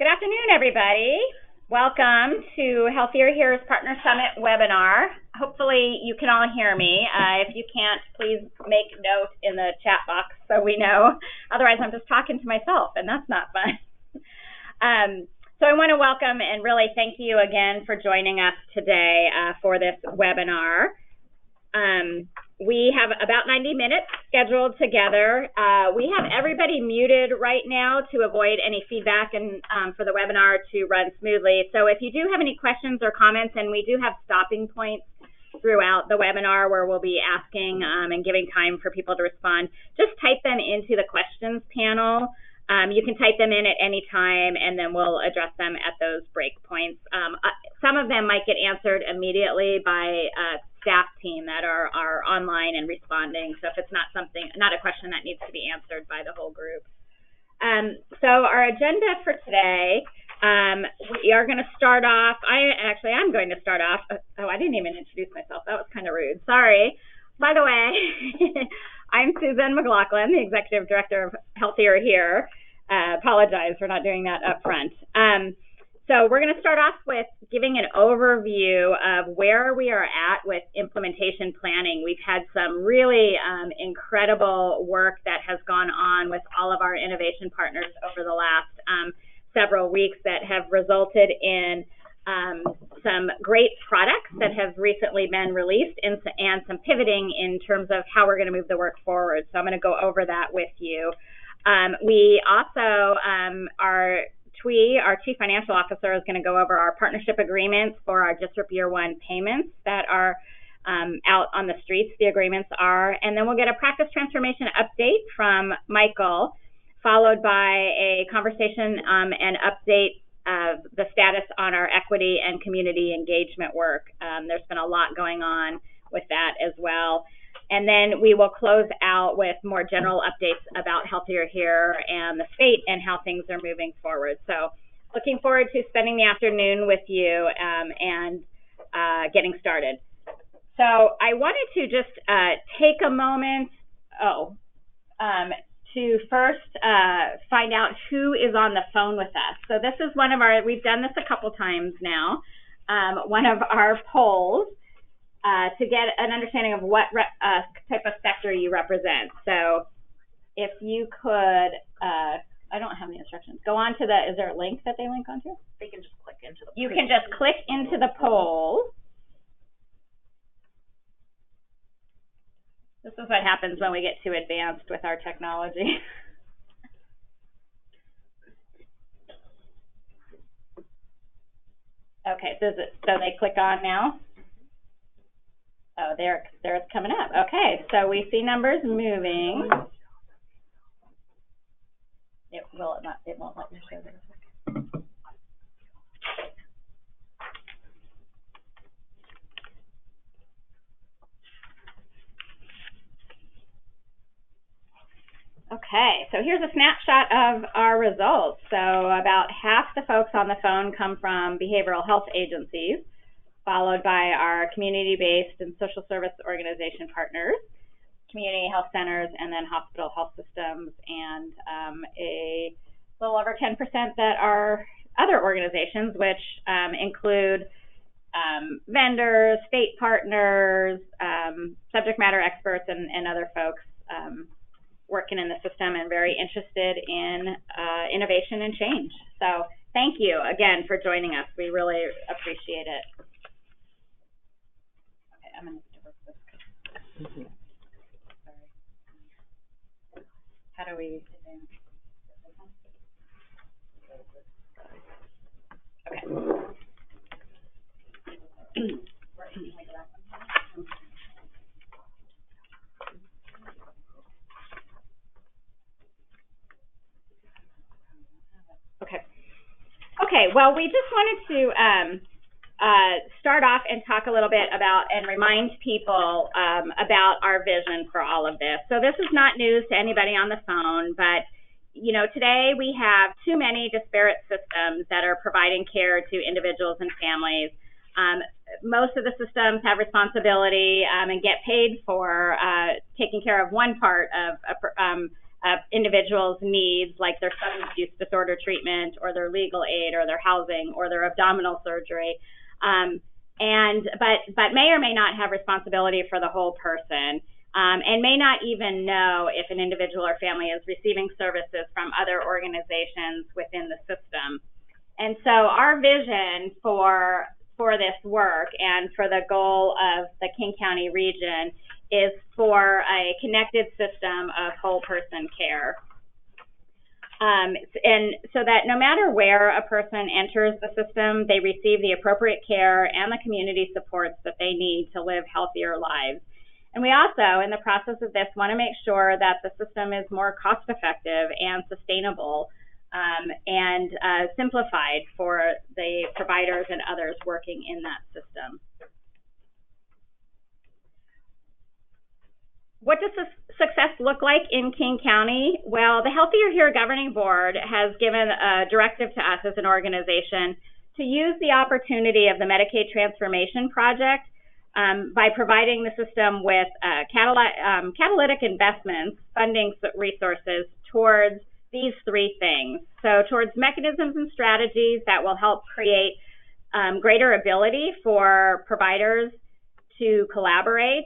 Good afternoon, everybody. Welcome to HealthierHere's Partner Summit webinar. Hopefully you can all hear me. If you can't, please make note in the chat box so we know. Otherwise, I'm just talking to myself, and that's not fun. So I want to welcome and really thank you again for joining us today for this webinar. We have about 90 minutes scheduled together. We have everybody muted right now to avoid any feedback and for the webinar to run smoothly. So if you do have any questions or comments, and we do have stopping points throughout the webinar where we'll be asking and giving time for people to respond, just type them into the questions panel. You can type them in at any time, and then we'll address them at those break points. Some of them might get answered immediately by staff team that are online and responding. So if it's not a question that needs to be answered by the whole group. So our agenda for today, we are going to start off. I'm going to start off. Oh, I didn't even introduce myself. That was kind of rude. Sorry. By the way, I'm Susan McLaughlin, the Executive Director of HealthierHere. Apologize for not doing that up front. So we're going to start off with giving an overview of where we are at with implementation planning. We've had some really incredible work that has gone on with all of our innovation partners over the last several weeks that have resulted in some great products that have recently been released and some pivoting in terms of how we're going to move the work forward. So I'm going to go over that with you. We also our Chief Financial Officer is going to go over our partnership agreements for our District Year 1 payments that are out on the streets, the agreements are. And then we'll get a practice transformation update from Michael, followed by a conversation and update of the status on our equity and community engagement work. There's been a lot going on with that as well. And then we will close out with more general updates about HealthierHere and the state and how things are moving forward. So looking forward to spending the afternoon with you and getting started. So I wanted to just take a moment to first find out who is on the phone with us. So this is we've done this a couple times now, one of our polls. To get an understanding of what type of sector you represent. So if you could, I don't have any instructions. Go on to is there a link that they link onto? They can just click into the poll. You can just click into the poll. This is what happens when we get too advanced with our technology. Okay, so they click on now? Oh, there it's coming up. Okay, so we see numbers moving. It won't let me show this. Okay, so here's a snapshot of our results. So about half the folks on the phone come from behavioral health agencies, followed by our community-based and social service organization partners, community health centers, and then hospital health systems, and a little over 10% that are other organizations, which include vendors, state partners, subject matter experts, and other folks working in the system and very interested in innovation and change. So thank you again for joining us. We really appreciate it. I'm going to work this. Sorry. How do we advance? Okay. Okay. Well, we just wanted to start off and talk a little bit about and remind people about our vision for all of this. So this is not news to anybody on the phone, but today we have too many disparate systems that are providing care to individuals and families. Most of the systems have responsibility and get paid for taking care of one part of individuals' needs, like their substance use disorder treatment or their legal aid or their housing or their abdominal surgery, but may or may not have responsibility for the whole person, and may not even know if an individual or family is receiving services from other organizations within the system. And so our vision for this work and for the goal of the King County region is for a connected system of whole person care. And so that no matter where a person enters the system, they receive the appropriate care and the community supports that they need to live healthier lives. And we also, in the process of this, want to make sure that the system is more cost effective and sustainable and simplified for the providers and others working in that system. What does success look like in King County? Well, the Healthier Here Governing Board has given a directive to us as an organization to use the opportunity of the Medicaid Transformation Project by providing the system with catalytic investments, funding resources towards these three things. So towards mechanisms and strategies that will help create greater ability for providers to collaborate,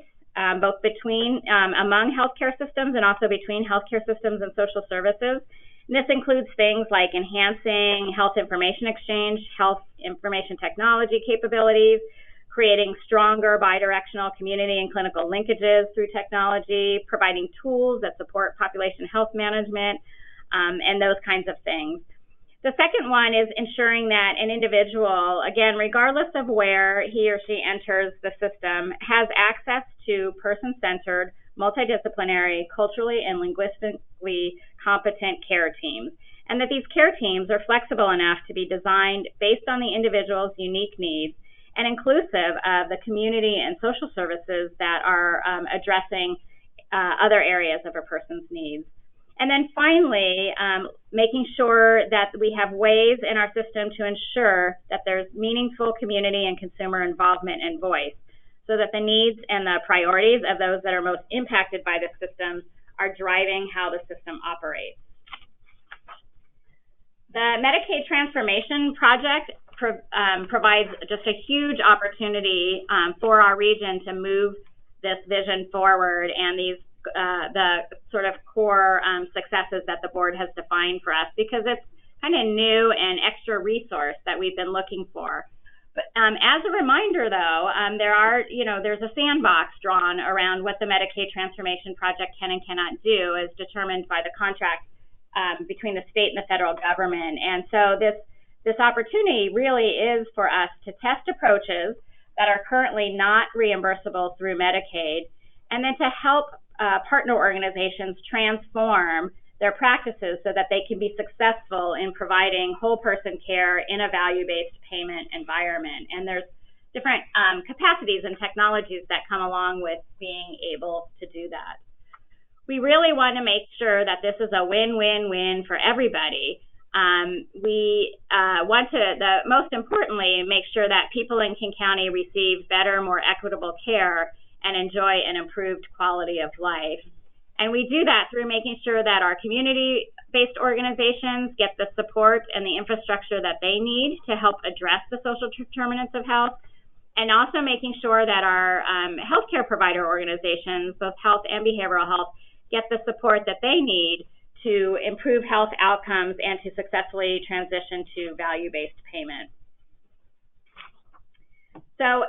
both between, among healthcare systems and also between healthcare systems and social services. And this includes things like enhancing health information exchange, health information technology capabilities, creating stronger bidirectional community and clinical linkages through technology, providing tools that support population health management, and those kinds of things. The second one is ensuring that an individual, again, regardless of where he or she enters the system, has access to person-centered, multidisciplinary, culturally and linguistically competent care teams, and that these care teams are flexible enough to be designed based on the individual's unique needs and inclusive of the community and social services that are addressing other areas of a person's needs. And then finally, making sure that we have ways in our system to ensure that there's meaningful community and consumer involvement and voice, so that the needs and the priorities of those that are most impacted by the system are driving how the system operates. The Medicaid Transformation Project provides just a huge opportunity for our region to move this vision forward and these the sort of core successes that the board has defined for us, because it's kind of new and extra resource that we've been looking for. But as a reminder, though, there's a sandbox drawn around what the Medicaid Transformation Project can and cannot do, as determined by the contract between the state and the federal government. And so this opportunity really is for us to test approaches that are currently not reimbursable through Medicaid, and then to help partner organizations transform their practices so that they can be successful in providing whole person care in a value-based payment environment. And there's different capacities and technologies that come along with being able to do that. We really want to make sure that this is a win-win-win for everybody. We want to, most importantly, make sure that people in King County receive better, more equitable care and enjoy an improved quality of life. And we do that through making sure that our community-based organizations get the support and the infrastructure that they need to help address the social determinants of health, and also making sure that our healthcare provider organizations, both health and behavioral health, get the support that they need to improve health outcomes and to successfully transition to value-based payment. So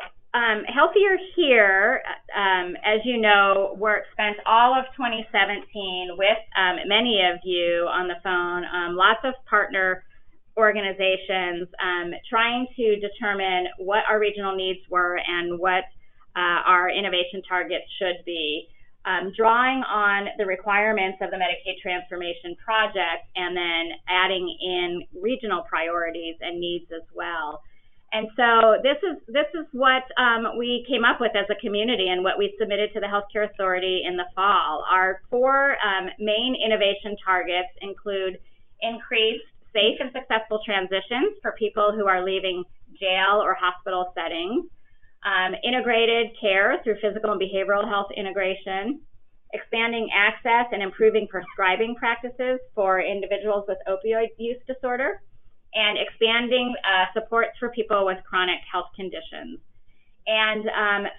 Healthier Here, as you know, spent all of 2017 with many of you on the phone, lots of partner organizations, trying to determine what our regional needs were and what our innovation targets should be, drawing on the requirements of the Medicaid Transformation Project and then adding in regional priorities and needs as well. And so this is what we came up with as a community and what we submitted to the Healthcare Authority in the fall. Our four main innovation targets include increased safe and successful transitions for people who are leaving jail or hospital settings, integrated care through physical and behavioral health integration, expanding access and improving prescribing practices for individuals with opioid use disorder, and expanding supports for people with chronic health conditions. And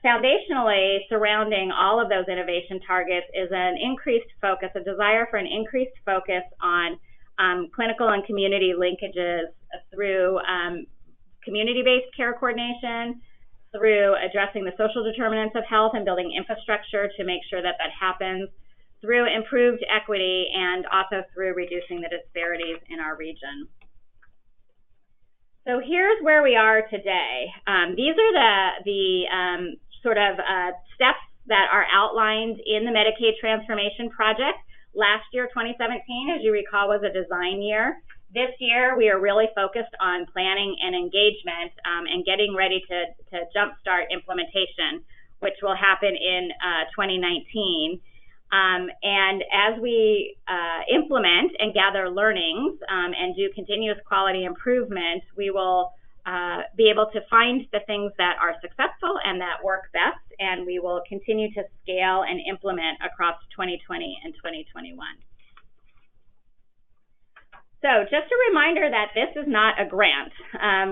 foundationally, surrounding all of those innovation targets is an increased focus, a desire for an increased focus on clinical and community linkages through community-based care coordination, through addressing the social determinants of health and building infrastructure to make sure that that happens, through improved equity, and also through reducing the disparities in our region. So here's where we are today. These are the sort of steps that are outlined in the Medicaid Transformation Project. Last year, 2017, as you recall, was a design year. This year, we are really focused on planning and engagement and getting ready to jumpstart implementation, which will happen in 2019. And as we implement and gather learnings and do continuous quality improvement, we will be able to find the things that are successful and that work best, and we will continue to scale and implement across 2020 and 2021. So just a reminder that this is not a grant.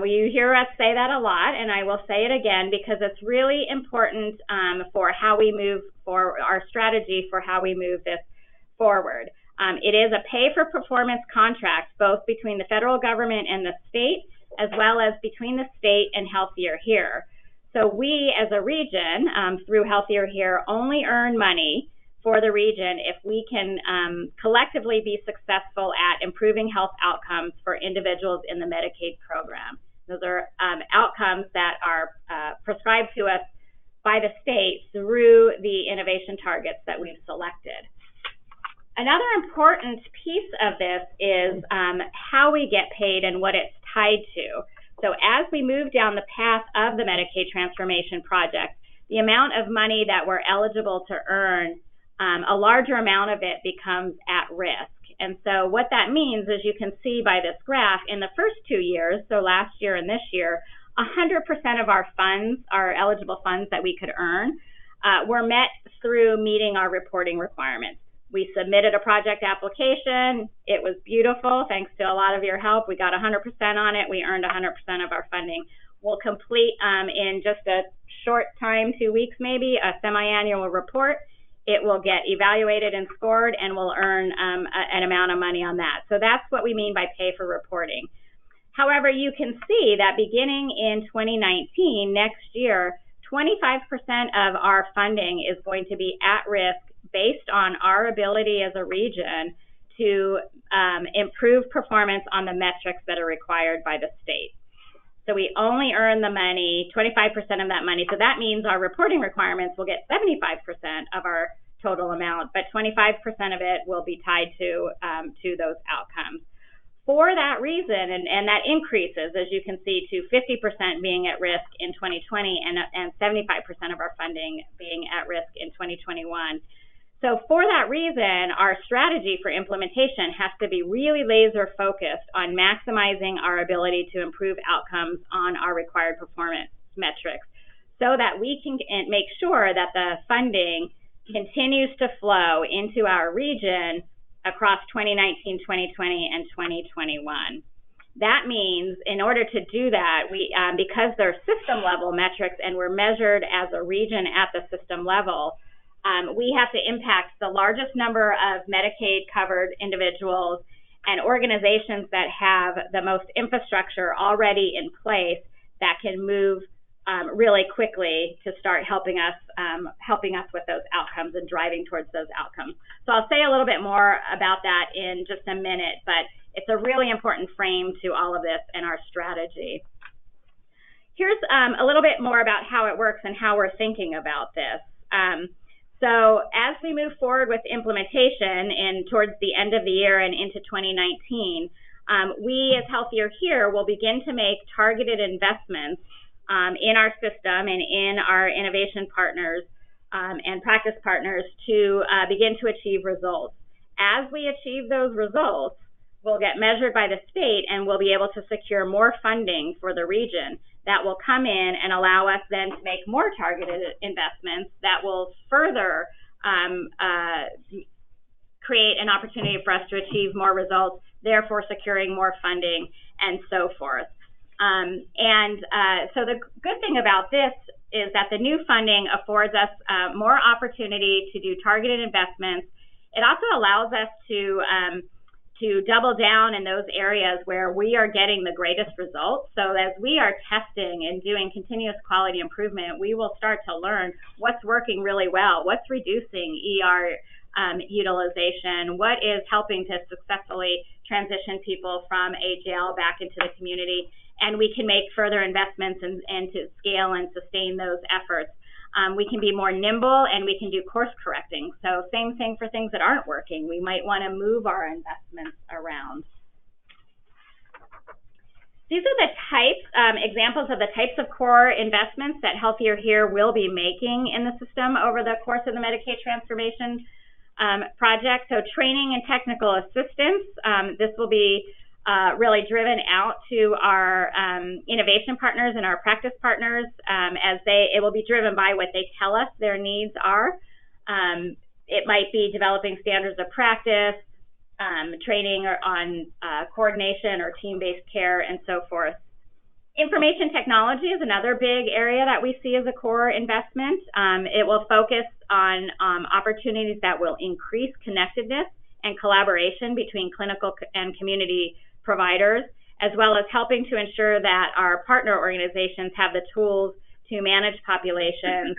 You hear us say that a lot, and I will say it again because it's really important for how we move, for our strategy for how we move this forward. It is a pay-for-performance contract, both between the federal government and the state, as well as between the state and HealthierHere. So we, as a region, through HealthierHere, only earn money for the region if we can collectively be successful at improving health outcomes for individuals in the Medicaid program. Those are outcomes that are prescribed to us by the state through the innovation targets that we've selected. Another important piece of this is how we get paid and what it's tied to. So as we move down the path of the Medicaid Transformation Project, the amount of money that we're eligible to earn, a larger amount of it becomes at risk. And so what that means, as you can see by this graph, in the first 2 years, so last year and this year, 100% of our funds, our eligible funds that we could earn, were met through meeting our reporting requirements. We submitted a project application. It was beautiful. Thanks to a lot of your help. We got 100% on it. We earned 100% of our funding. We'll complete in just a short time, 2 weeks maybe, a semi-annual report. It will get evaluated and scored, and we'll earn an amount of money on that. So that's what we mean by pay for reporting. However, you can see that beginning in 2019, next year, 25% of our funding is going to be at risk based on our ability as a region to improve performance on the metrics that are required by the state. So we only earn the money, 25% of that money. So that means our reporting requirements will get 75% of our total amount, but 25% of it will be tied to those outcomes. For that reason, and that increases, as you can see, to 50% being at risk in 2020 and 75% of our funding being at risk in 2021. So for that reason, our strategy for implementation has to be really laser focused on maximizing our ability to improve outcomes on our required performance metrics so that we can make sure that the funding continues to flow into our region across 2019, 2020, and 2021. That means in order to do that, we because they're system level metrics and we're measured as a region at the system level, we have to impact the largest number of Medicaid-covered individuals and organizations that have the most infrastructure already in place that can move really quickly to start helping us with those outcomes and driving towards those outcomes. So I'll say a little bit more about that in just a minute, but it's a really important frame to all of this and our strategy. Here's a little bit more about how it works and how we're thinking about this. So as we move forward with implementation and towards the end of the year and into 2019, we as HealthierHere will begin to make targeted investments in our system and in our innovation partners and practice partners to begin to achieve results. As we achieve those results, we'll get measured by the state and we'll be able to secure more funding for the region that will come in and allow us then to make more targeted investments that will further create an opportunity for us to achieve more results, therefore securing more funding, and so forth. So the good thing about this is that the new funding affords us more opportunity to do targeted investments. It also allows us to double down in those areas where we are getting the greatest results. So as we are testing and doing continuous quality improvement, we will start to learn what's working really well, what's reducing ER utilization, what is helping to successfully transition people from a jail back into the community, and we can make further investments and to scale and sustain those efforts. We can be more nimble, and we can do course correcting. So same thing for things that aren't working. We might want to move our investments around. These are the types, examples of the types of core investments that Healthier Here will be making in the system over the course of the Medicaid transformation project. So training and technical assistance, this will be really driven out to our innovation partners and our practice partners it will be driven by what they tell us their needs are. It might be developing standards of practice, training on coordination or team-based care, and so forth. Information technology is another big area that we see as a core investment. It will focus on opportunities that will increase connectedness and collaboration between clinical and community providers, as well as helping to ensure that our partner organizations have the tools to manage populations,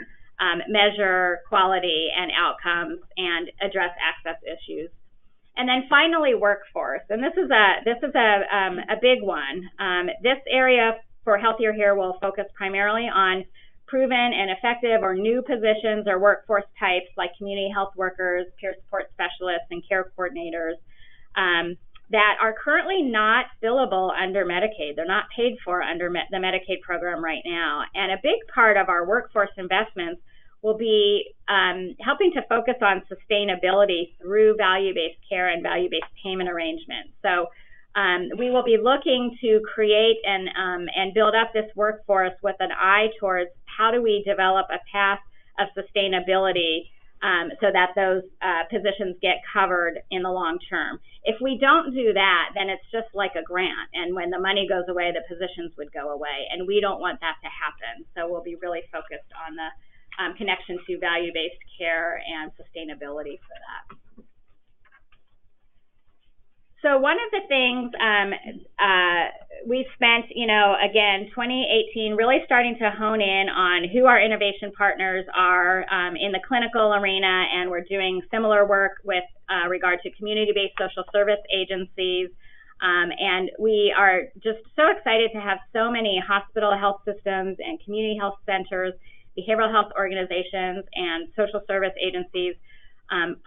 measure quality and outcomes, and address access issues. And then finally, workforce, and this is a big one. This area for Healthier Here will focus primarily on proven and effective or new positions or workforce types like community health workers, peer support specialists, and care coordinators that are currently not billable under Medicaid. They're not paid for under the Medicaid program right now. And a big part of our workforce investments will be helping to focus on sustainability through value-based care and value-based payment arrangements. So we will be looking to create and build up this workforce with an eye towards how do we develop a path of sustainability so that those positions get covered in the long term. If we don't do that, then it's just like a grant, and when the money goes away, the positions would go away, and we don't want that to happen. So we'll be really focused on the connection to value-based care and sustainability for that. So one of the things we spent, again, 2018 really starting to hone in on who our innovation partners are in the clinical arena, and we're doing similar work with regard to community-based social service agencies. And we are just so excited to have so many hospital health systems and community health centers, behavioral health organizations, and social service agencies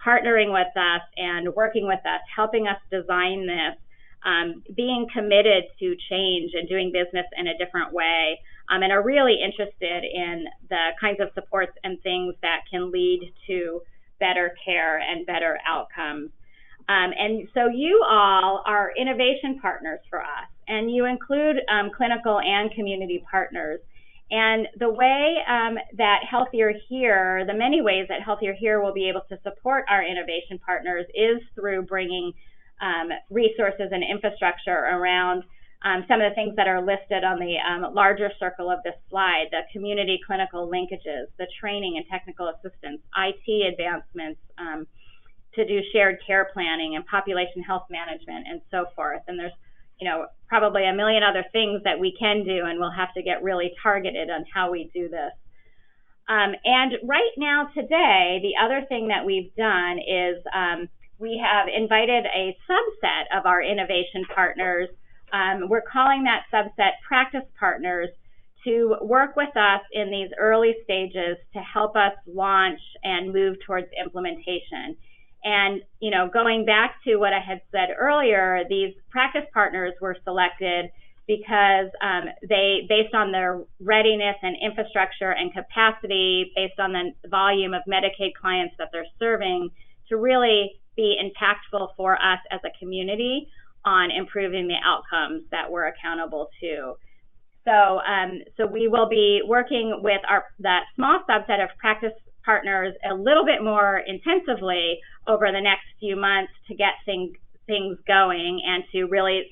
partnering with us and working with us, helping us design this, being committed to change and doing business in a different way, and are really interested in the kinds of supports and things that can lead to better care and better outcomes. And so you all are innovation partners for us, and you include clinical and community partners. And the way that Healthier Here, the many ways that Healthier Here will be able to support our innovation partners is through bringing resources and infrastructure around some of the things that are listed on the larger circle of this slide, the community clinical linkages, the training and technical assistance, IT advancements to do shared care planning and population health management, and so forth. And there's probably a million other things that we can do, and we'll have to get really targeted on how we do this. And right now today, the other thing that we've done is we have invited a subset of our innovation partners. We're calling that subset practice partners to work with us in these early stages to help us launch and move towards implementation. And, going back to what I had said earlier, these practice partners were selected because based on their readiness and infrastructure and capacity, based on the volume of Medicaid clients that they're serving, to really be impactful for us as a community on improving the outcomes that we're accountable to. So we will be working with that small subset of practice partners a little bit more intensively over the next few months to get things going and to really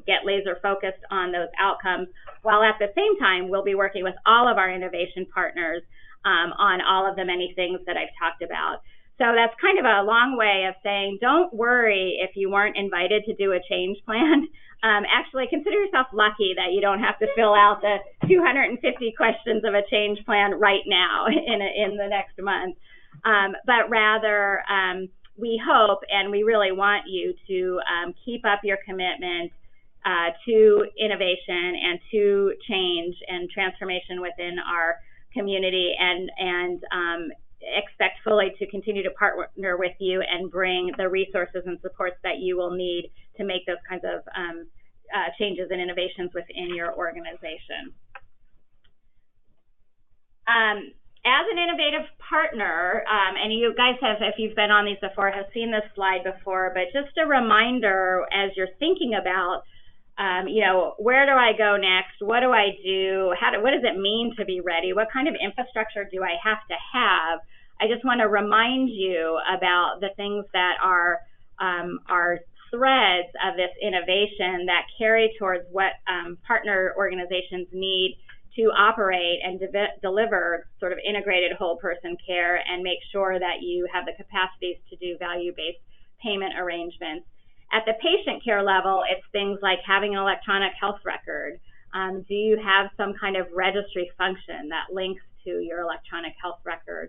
get laser focused on those outcomes, while at the same time we'll be working with all of our innovation partners on all of the many things that I've talked about. So that's kind of a long way of saying, don't worry if you weren't invited to do a change plan. Actually, consider yourself lucky that you don't have to fill out the 250 questions of a change plan right now in the next month. But rather, we hope and we really want you to keep up your commitment to innovation and to change and transformation within our community, and expect fully to continue to partner with you and bring the resources and supports that you will need to make those kinds of changes and innovations within your organization. As an innovative partner, and you guys have, if you've been on these before, have seen this slide before, but just a reminder as you're thinking about, where do I go next? What do I do? What does it mean to be ready? What kind of infrastructure do I have to have? I just want to remind you about the things that are threads of this innovation that carry towards what partner organizations need to operate and deliver sort of integrated whole person care and make sure that you have the capacities to do value-based payment arrangements. At the patient care level, it's things like having an electronic health record. Do you have some kind of registry function that links to your electronic health record?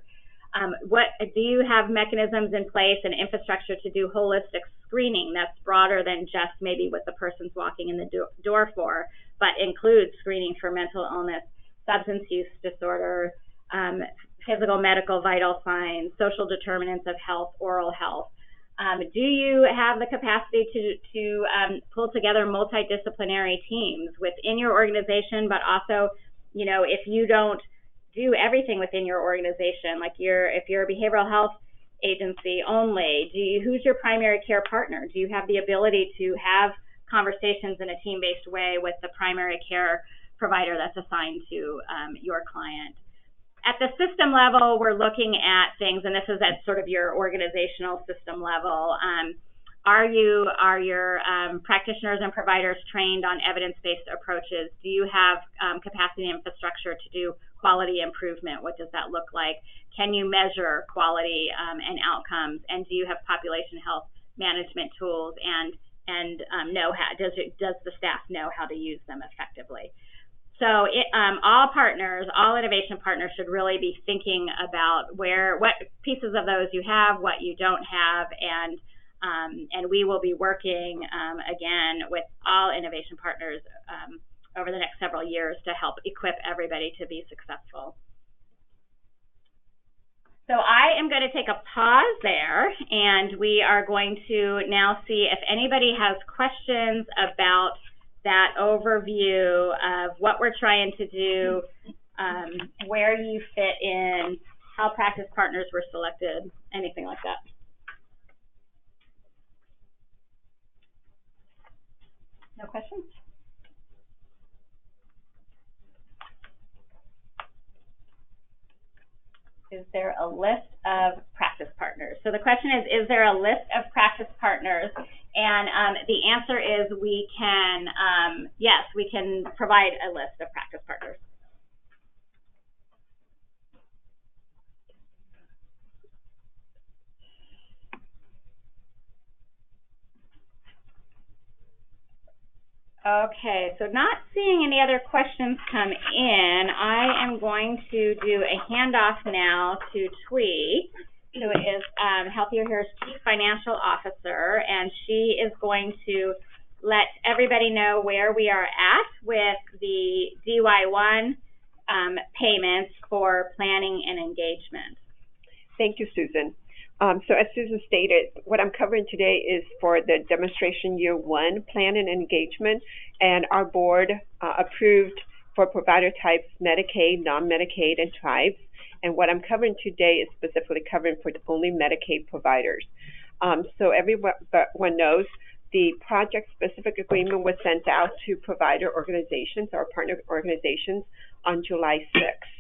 Do you have mechanisms in place and infrastructure to do holistic screening that's broader than just maybe what the person's walking in the door for, but includes screening for mental illness, substance use disorder, physical, medical, vital signs, social determinants of health, oral health? Do you have the capacity to pull together multidisciplinary teams within your organization, but also, if you don't do everything within your organization, like if you're a behavioral health agency only, who's your primary care partner? Do you have the ability to have conversations in a team-based way with the primary care provider that's assigned to your client? At the system level, we're looking at things, and this is at sort of your organizational system level. Are your practitioners and providers trained on evidence-based approaches? Do you have capacity and infrastructure to do quality improvement? What does that look like? Can you measure quality and outcomes? And do you have population health management tools? And know how? Does the staff know how to use them effectively? So all partners, all innovation partners should really be thinking about what pieces of those you have, what you don't have, and we will be working again with all innovation partners over the next several years to help equip everybody to be successful. So I am going to take a pause there, and we are going to now see if anybody has questions about that overview of what we're trying to do, where you fit in, how practice partners were selected, anything like that. No questions? Is there a list of practice partners? So the question is there a list of practice partners? And the answer is we can, yes, we can provide a list of practice partners. Okay, so not seeing any other questions come in, I am going to do a handoff now to Twee, who is HealthierHere's Chief Financial Officer, and she is going to let everybody know where we are at with the DY1 payments for planning and engagement. Thank you, Susan. So as Susan stated, what I'm covering today is for the demonstration year 1 plan and engagement, and our board approved for provider types Medicaid, non-Medicaid, and tribes. And what I'm covering today is specifically covering for only Medicaid providers. So everyone knows the project-specific agreement was sent out to provider organizations or partner organizations on July 6th.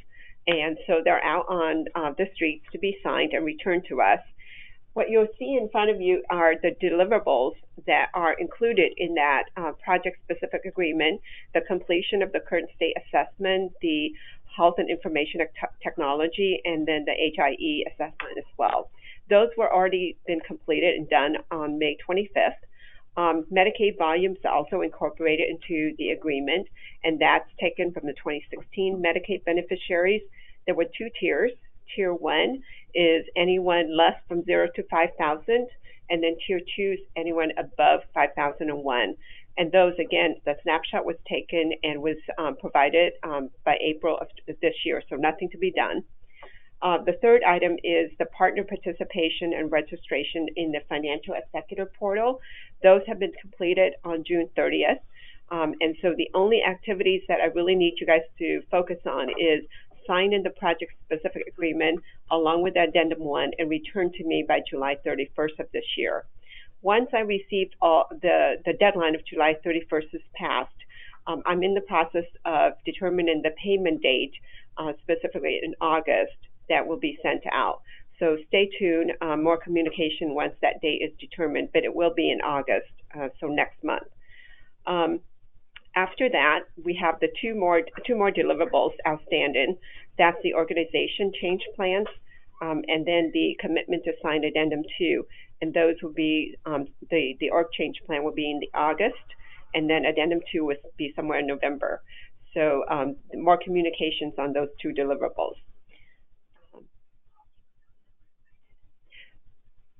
And so they're out on the streets to be signed and returned to us. What you'll see in front of you are the deliverables that are included in that project-specific agreement, the completion of the current state assessment, the health and information technology, and then the HIE assessment as well. Those were already been completed and done on May 25th. Medicaid volumes are also incorporated into the agreement, and that's taken from the 2016 Medicaid beneficiaries. There were 2 tiers. Tier 1 is anyone less from 0 to 5,000, and then Tier 2 is anyone above 5,001. And those, again, the snapshot was taken and was provided by April of this year, so nothing to be done. The third item is the partner participation and registration in the financial executive portal. Those have been completed on June 30th. And so the only activities that I really need you guys to focus on is sign in the project-specific agreement along with Addendum 1 and return to me by July 31st of this year. Once I received the deadline of July 31st is passed, I'm in the process of determining the payment date, specifically in August, that will be sent out. So stay tuned, more communication once that date is determined, but it will be in August, so next month. After that, we have the two more deliverables outstanding. That's the organization change plans, and then the commitment to sign Addendum 2. And those will be, the org change plan will be in the August, and then Addendum 2 will be somewhere in November. So more communications on those 2 deliverables.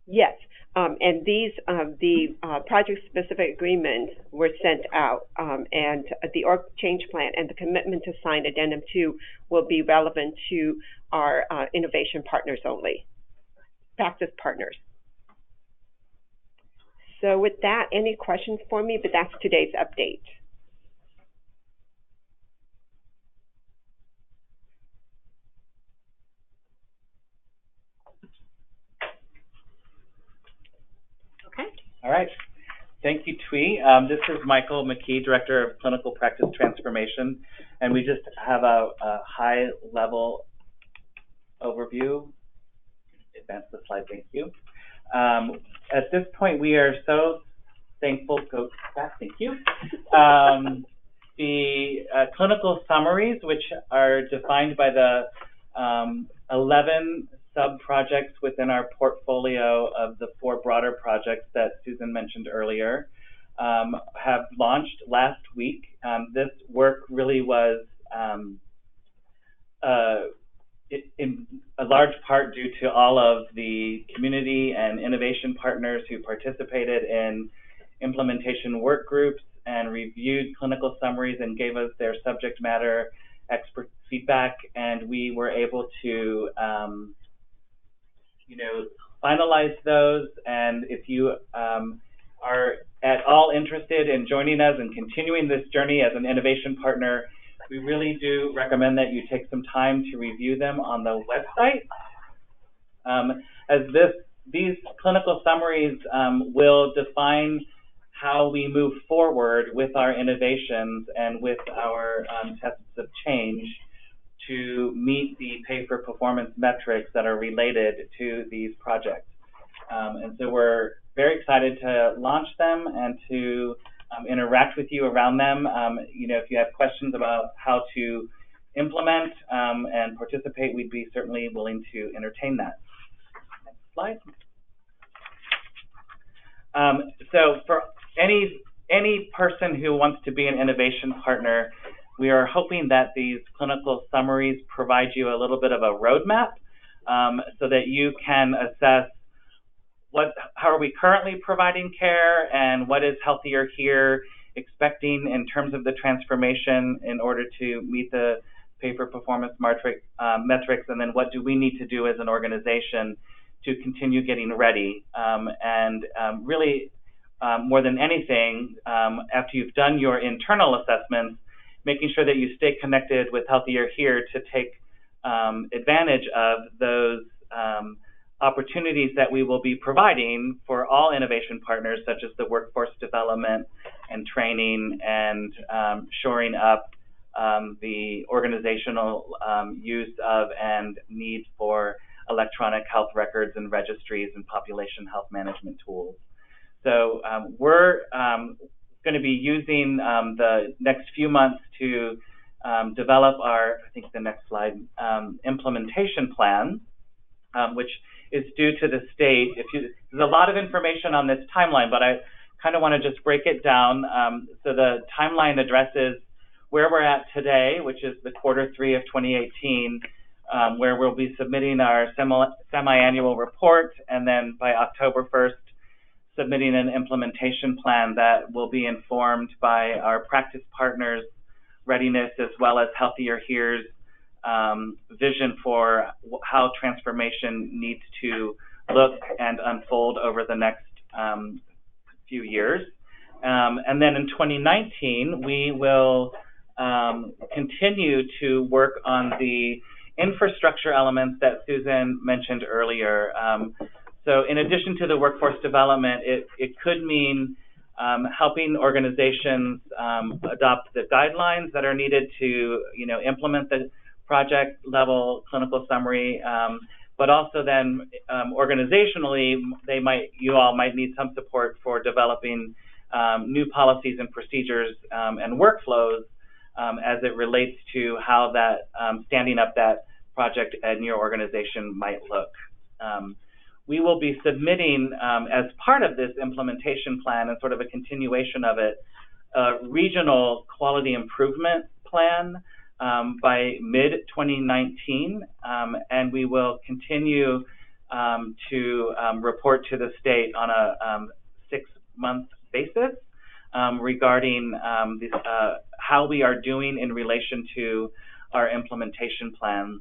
Yes, and these, the project-specific agreements were sent out, and the org change plan and the commitment to sign Addendum 2 will be relevant to our innovation partners only, practice partners. So with that, any questions for me? But that's today's update. Okay. All right. Thank you, Twee. This is Michael McKee, Director of Clinical Practice Transformation, and we just have a high-level overview. Advance the slide, thank you. At this point, we are so thankful. Go back, thank you. The clinical summaries, which are defined by the 11 sub-projects within our portfolio of the 4 broader projects that Susan mentioned earlier, have launched last week. This work really was in a large part due to all of the community and innovation partners who participated in implementation work groups and reviewed clinical summaries and gave us their subject matter expert feedback, and we were able to finalize those. And if you are at all interested in joining us and continuing this journey as an innovation partner, we really do recommend that you take some time to review them on the website. These clinical summaries will define how we move forward with our innovations and with our tests of change to meet the pay-for-performance metrics that are related to these projects. And so we're very excited to launch them and to interact with you around them. If you have questions about how to implement and participate, we'd be certainly willing to entertain that. Next slide. So for any person who wants to be an innovation partner, we are hoping that these clinical summaries provide you a little bit of a roadmap so that you can assess how are we currently providing care and what is Healthier Here expecting in terms of the transformation in order to meet the pay-for-performance metrics, and then what do we need to do as an organization to continue getting ready. Really, more than anything, after you've done your internal assessments, making sure that you stay connected with Healthier Here to take advantage of those opportunities that we will be providing for all innovation partners, such as the workforce development and training and shoring up the organizational use of and need for electronic health records and registries and population health management tools. So we're going to be using the next few months to develop our, I think the next slide, implementation plan, which is due to the state. There's a lot of information on this timeline, but I kind of want to just break it down. So the timeline addresses where we're at today, which is the Q3 of 2018, where we'll be submitting our semi-annual report, and then by October 1st, submitting an implementation plan that will be informed by our practice partners' readiness, as well as HealthierHere's vision for how transformation needs to look and unfold over the next few years. And then in 2019, we will continue to work on the infrastructure elements that Susan mentioned earlier. So in addition to the workforce development, it could mean helping organizations adopt the guidelines that are needed to, implement the project level clinical summary, but also then organizationally, you all might need some support for developing new policies and procedures and workflows as it relates to how that standing up that project in your organization might look. We will be submitting, as part of this implementation plan and sort of a continuation of it, a regional quality improvement plan by mid-2019, and we will continue to report to the state on a 6-month basis regarding how we are doing in relation to our implementation plan.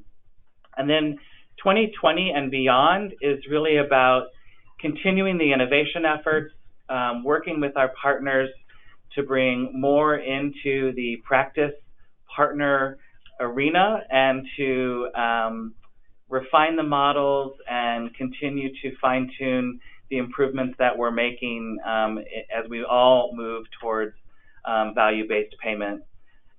And then 2020 and beyond is really about continuing the innovation efforts, working with our partners to bring more into the practice partner arena and to refine the models and continue to fine-tune the improvements that we're making as we all move towards value-based payment.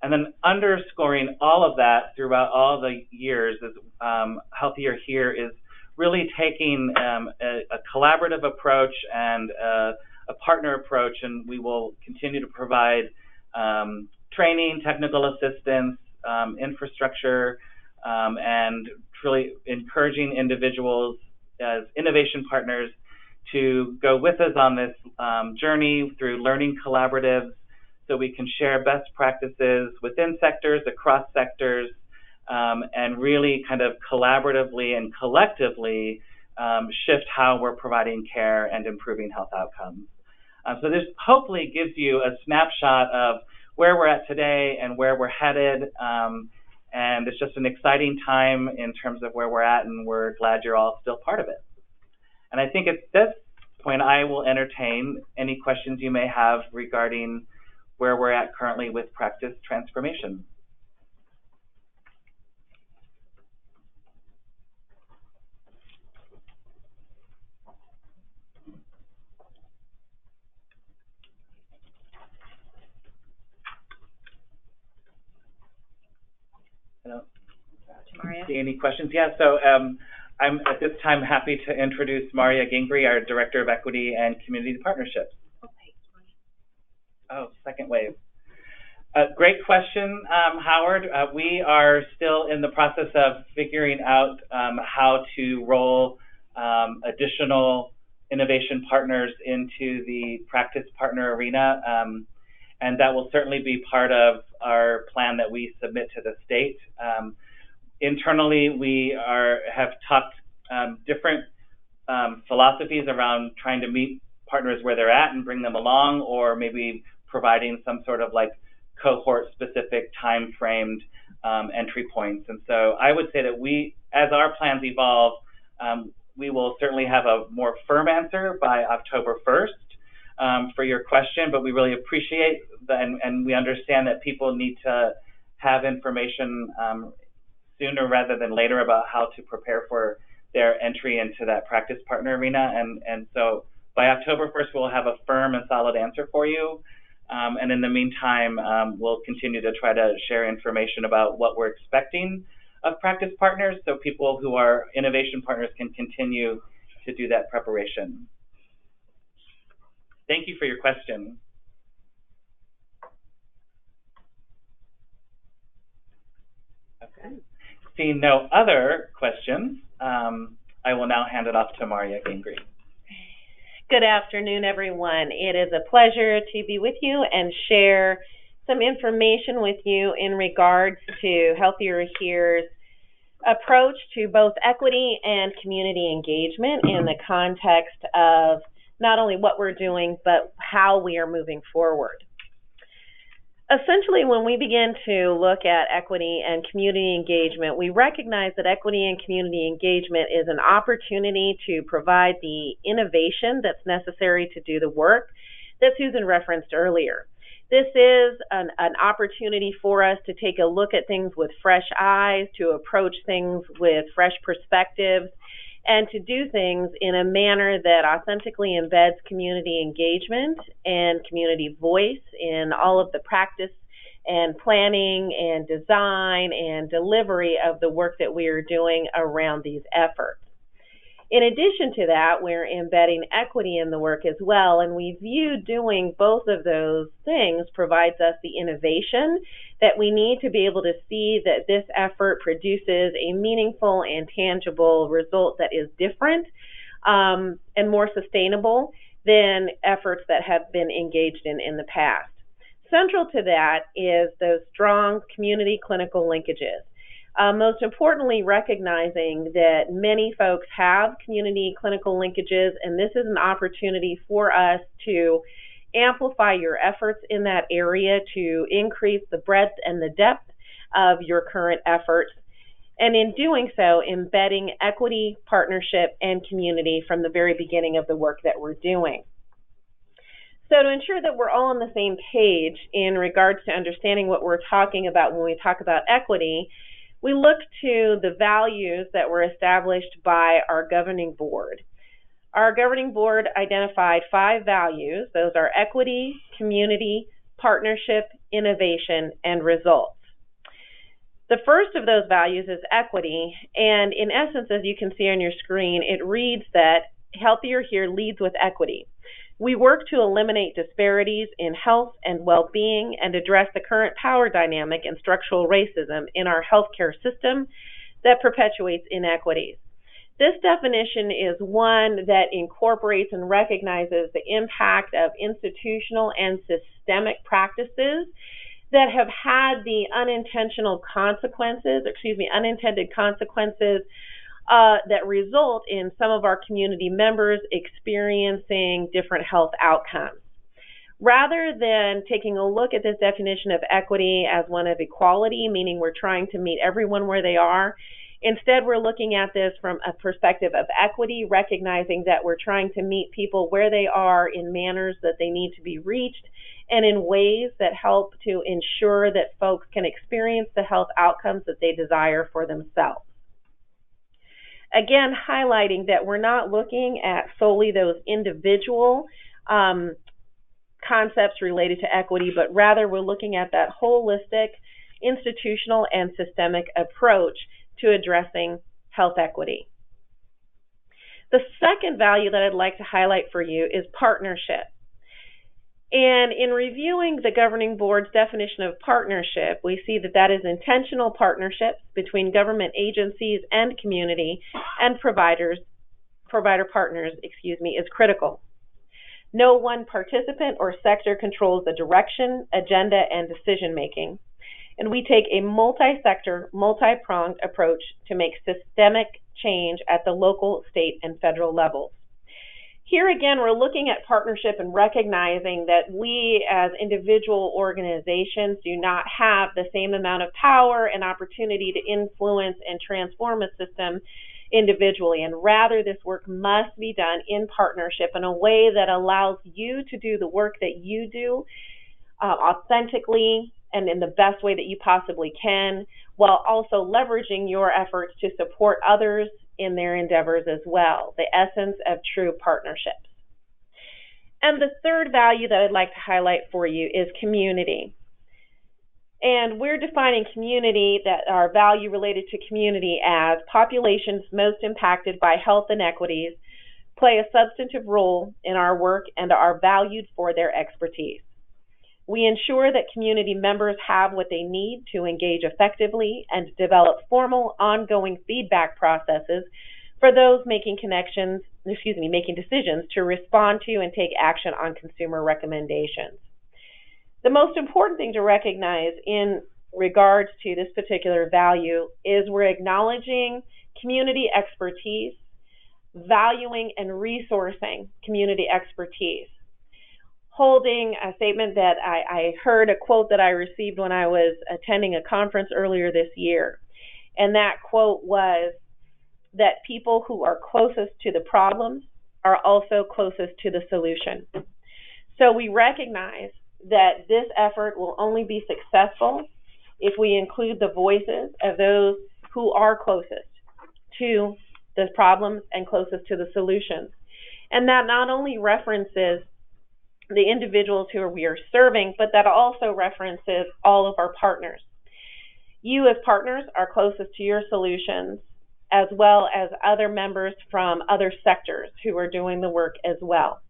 And then underscoring all of that throughout all the years is HealthierHere is really taking a collaborative approach and a partner approach, and we will continue to provide training, technical assistance, infrastructure, and really encouraging individuals as innovation partners to go with us on this journey through learning collaboratives, so we can share best practices within sectors, across sectors, and really kind of collaboratively and collectively shift how we're providing care and improving health outcomes. So this hopefully gives you a snapshot of where we're at today and where we're headed. And it's just an exciting time in terms of where we're at, and we're glad you're all still part of it. And I think at this point, I will entertain any questions you may have regarding where we're at currently with practice transformation. I don't see any questions. Yeah, so I'm at this time happy to introduce Maria Gingrey, our Director of Equity and Community Partnerships. Oh, second wave. Great question, Howard. We are still in the process of figuring out how to roll additional innovation partners into the practice partner arena, and that will certainly be part of our plan that we submit to the state. Internally, we have talked different philosophies around trying to meet partners where they're at and bring them along, or maybe providing some sort of like cohort-specific time-framed entry points. And so I would say that as our plans evolve, we will certainly have a more firm answer by October 1st for your question, but we really appreciate and we understand that people need to have information sooner rather than later about how to prepare for their entry into that practice partner arena. And so by October 1st, we'll have a firm and solid answer for you. And in the meantime, we'll continue to try to share information about what we're expecting of practice partners so people who are innovation partners can continue to do that preparation. Thank you for your question. Okay. Seeing no other questions, I will now hand it off to Maria Gingrey. Good afternoon, everyone. It is a pleasure to be with you and share some information with you in regards to Healthier Here's approach to both equity and community engagement in the context of not only what we're doing, but how we are moving forward. Essentially, when we begin to look at equity and community engagement, we recognize that equity and community engagement is an opportunity to provide the innovation that's necessary to do the work that Susan referenced earlier. This is an opportunity for us to take a look at things with fresh eyes, to approach things with fresh perspectives, and to do things in a manner that authentically embeds community engagement and community voice in all of the practice and planning and design and delivery of the work that we are doing around these efforts. In addition to that, we're embedding equity in the work as well, and we view doing both of those things provides us the innovation that we need to be able to see that this effort produces a meaningful and tangible result that is different and more sustainable than efforts that have been engaged in the past. Central to that is those strong community clinical linkages. Most importantly, recognizing that many folks have community clinical linkages, and this is an opportunity for us to amplify your efforts in that area to increase the breadth and the depth of your current efforts, and in doing so, embedding equity, partnership, and community from the very beginning of the work that we're doing. So to ensure that we're all on the same page in regards to understanding what we're talking about when we talk about equity, we look to the values that were established by our governing board. Our governing board identified 5 values. Those are equity, community, partnership, innovation, and results. The first of those values is equity, and in essence, as you can see on your screen, it reads that Healthier Here leads with equity. We work to eliminate disparities in health and well-being and address the current power dynamic and structural racism in our healthcare system that perpetuates inequities. This definition is one that incorporates and recognizes the impact of institutional and systemic practices that have had the unintended consequences that result in some of our community members experiencing different health outcomes. Rather than taking a look at this definition of equity as one of equality, meaning we're trying to meet everyone where they are, instead we're looking at this from a perspective of equity, recognizing that we're trying to meet people where they are in manners that they need to be reached and in ways that help to ensure that folks can experience the health outcomes that they desire for themselves. Again, highlighting that we're not looking at solely those individual concepts related to equity, but rather we're looking at that holistic, institutional, and systemic approach to addressing health equity. The second value that I'd like to highlight for you is partnership. And in reviewing the governing board's definition of partnership, we see that that is intentional partnerships between government agencies and community and provider partners, is critical. No one participant or sector controls the direction, agenda, and decision making. And we take a multi-sector, multi-pronged approach to make systemic change at the local, state, and federal levels. Here again, we're looking at partnership and recognizing that we as individual organizations do not have the same amount of power and opportunity to influence and transform a system individually, and rather this work must be done in partnership in a way that allows you to do the work that you do authentically and in the best way that you possibly can, while also leveraging your efforts to support others in their endeavors as well, the essence of true partnerships. And the third value that I'd like to highlight for you is community. And we're defining community, that our value related to community, as populations most impacted by health inequities play a substantive role in our work and are valued for their expertise. We ensure that community members have what they need to engage effectively and develop formal, ongoing feedback processes for those making decisions to respond to and take action on consumer recommendations. The most important thing to recognize in regards to this particular value is we're acknowledging community expertise, valuing and resourcing community expertise. Holding a statement that I heard a quote that I received when I was attending a conference earlier this year. And that quote was that people who are closest to the problems are also closest to the solution. So we recognize that this effort will only be successful if we include the voices of those who are closest to the problems and closest to the solutions. And that not only references the individuals who we are serving, but that also references all of our partners. You as partners are closest to your solutions, as well as other members from other sectors who are doing the work as well.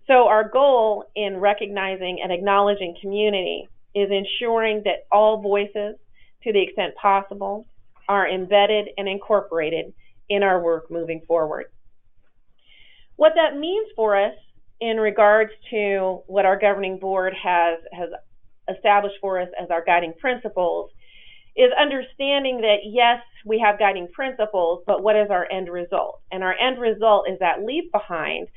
So our goal in recognizing and acknowledging community is ensuring that all voices, to the extent possible, are embedded and incorporated in our work moving forward. What that means for us in regards to what our governing board has established for us as our guiding principles is understanding that, yes, we have guiding principles, but what is our end result? And our end result is that leave behind,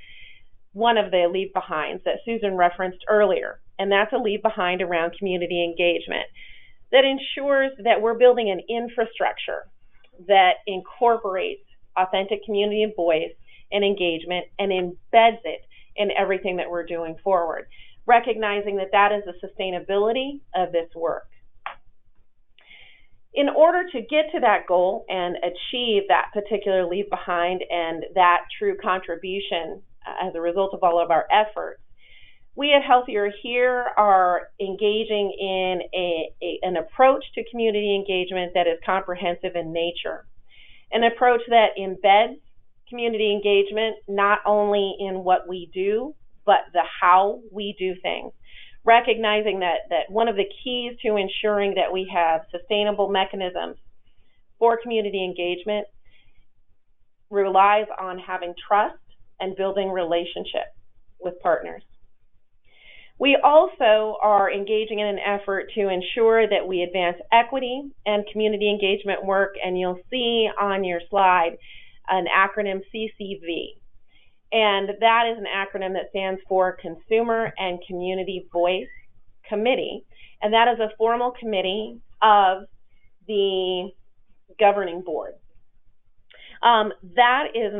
one of the leave behinds that Susan referenced earlier, and that's a leave behind around community engagement that ensures that we're building an infrastructure that incorporates authentic community voice and engagement and embeds it in everything that we're doing forward, recognizing that that is the sustainability of this work. In order to get to that goal and achieve that particular leave behind and that true contribution as a result of all of our efforts, we at Healthier Here are engaging in an approach to community engagement that is comprehensive in nature, an approach that embeds community engagement not only in what we do, but the how we do things, recognizing that one of the keys to ensuring that we have sustainable mechanisms for community engagement relies on having trust and building relationship with partners. We also are engaging in an effort to ensure that we advance equity and community engagement work, and you'll see on your slide an acronym CCV. And that is an acronym that stands for Consumer and Community Voice Committee, and that is a formal committee of the governing board. That is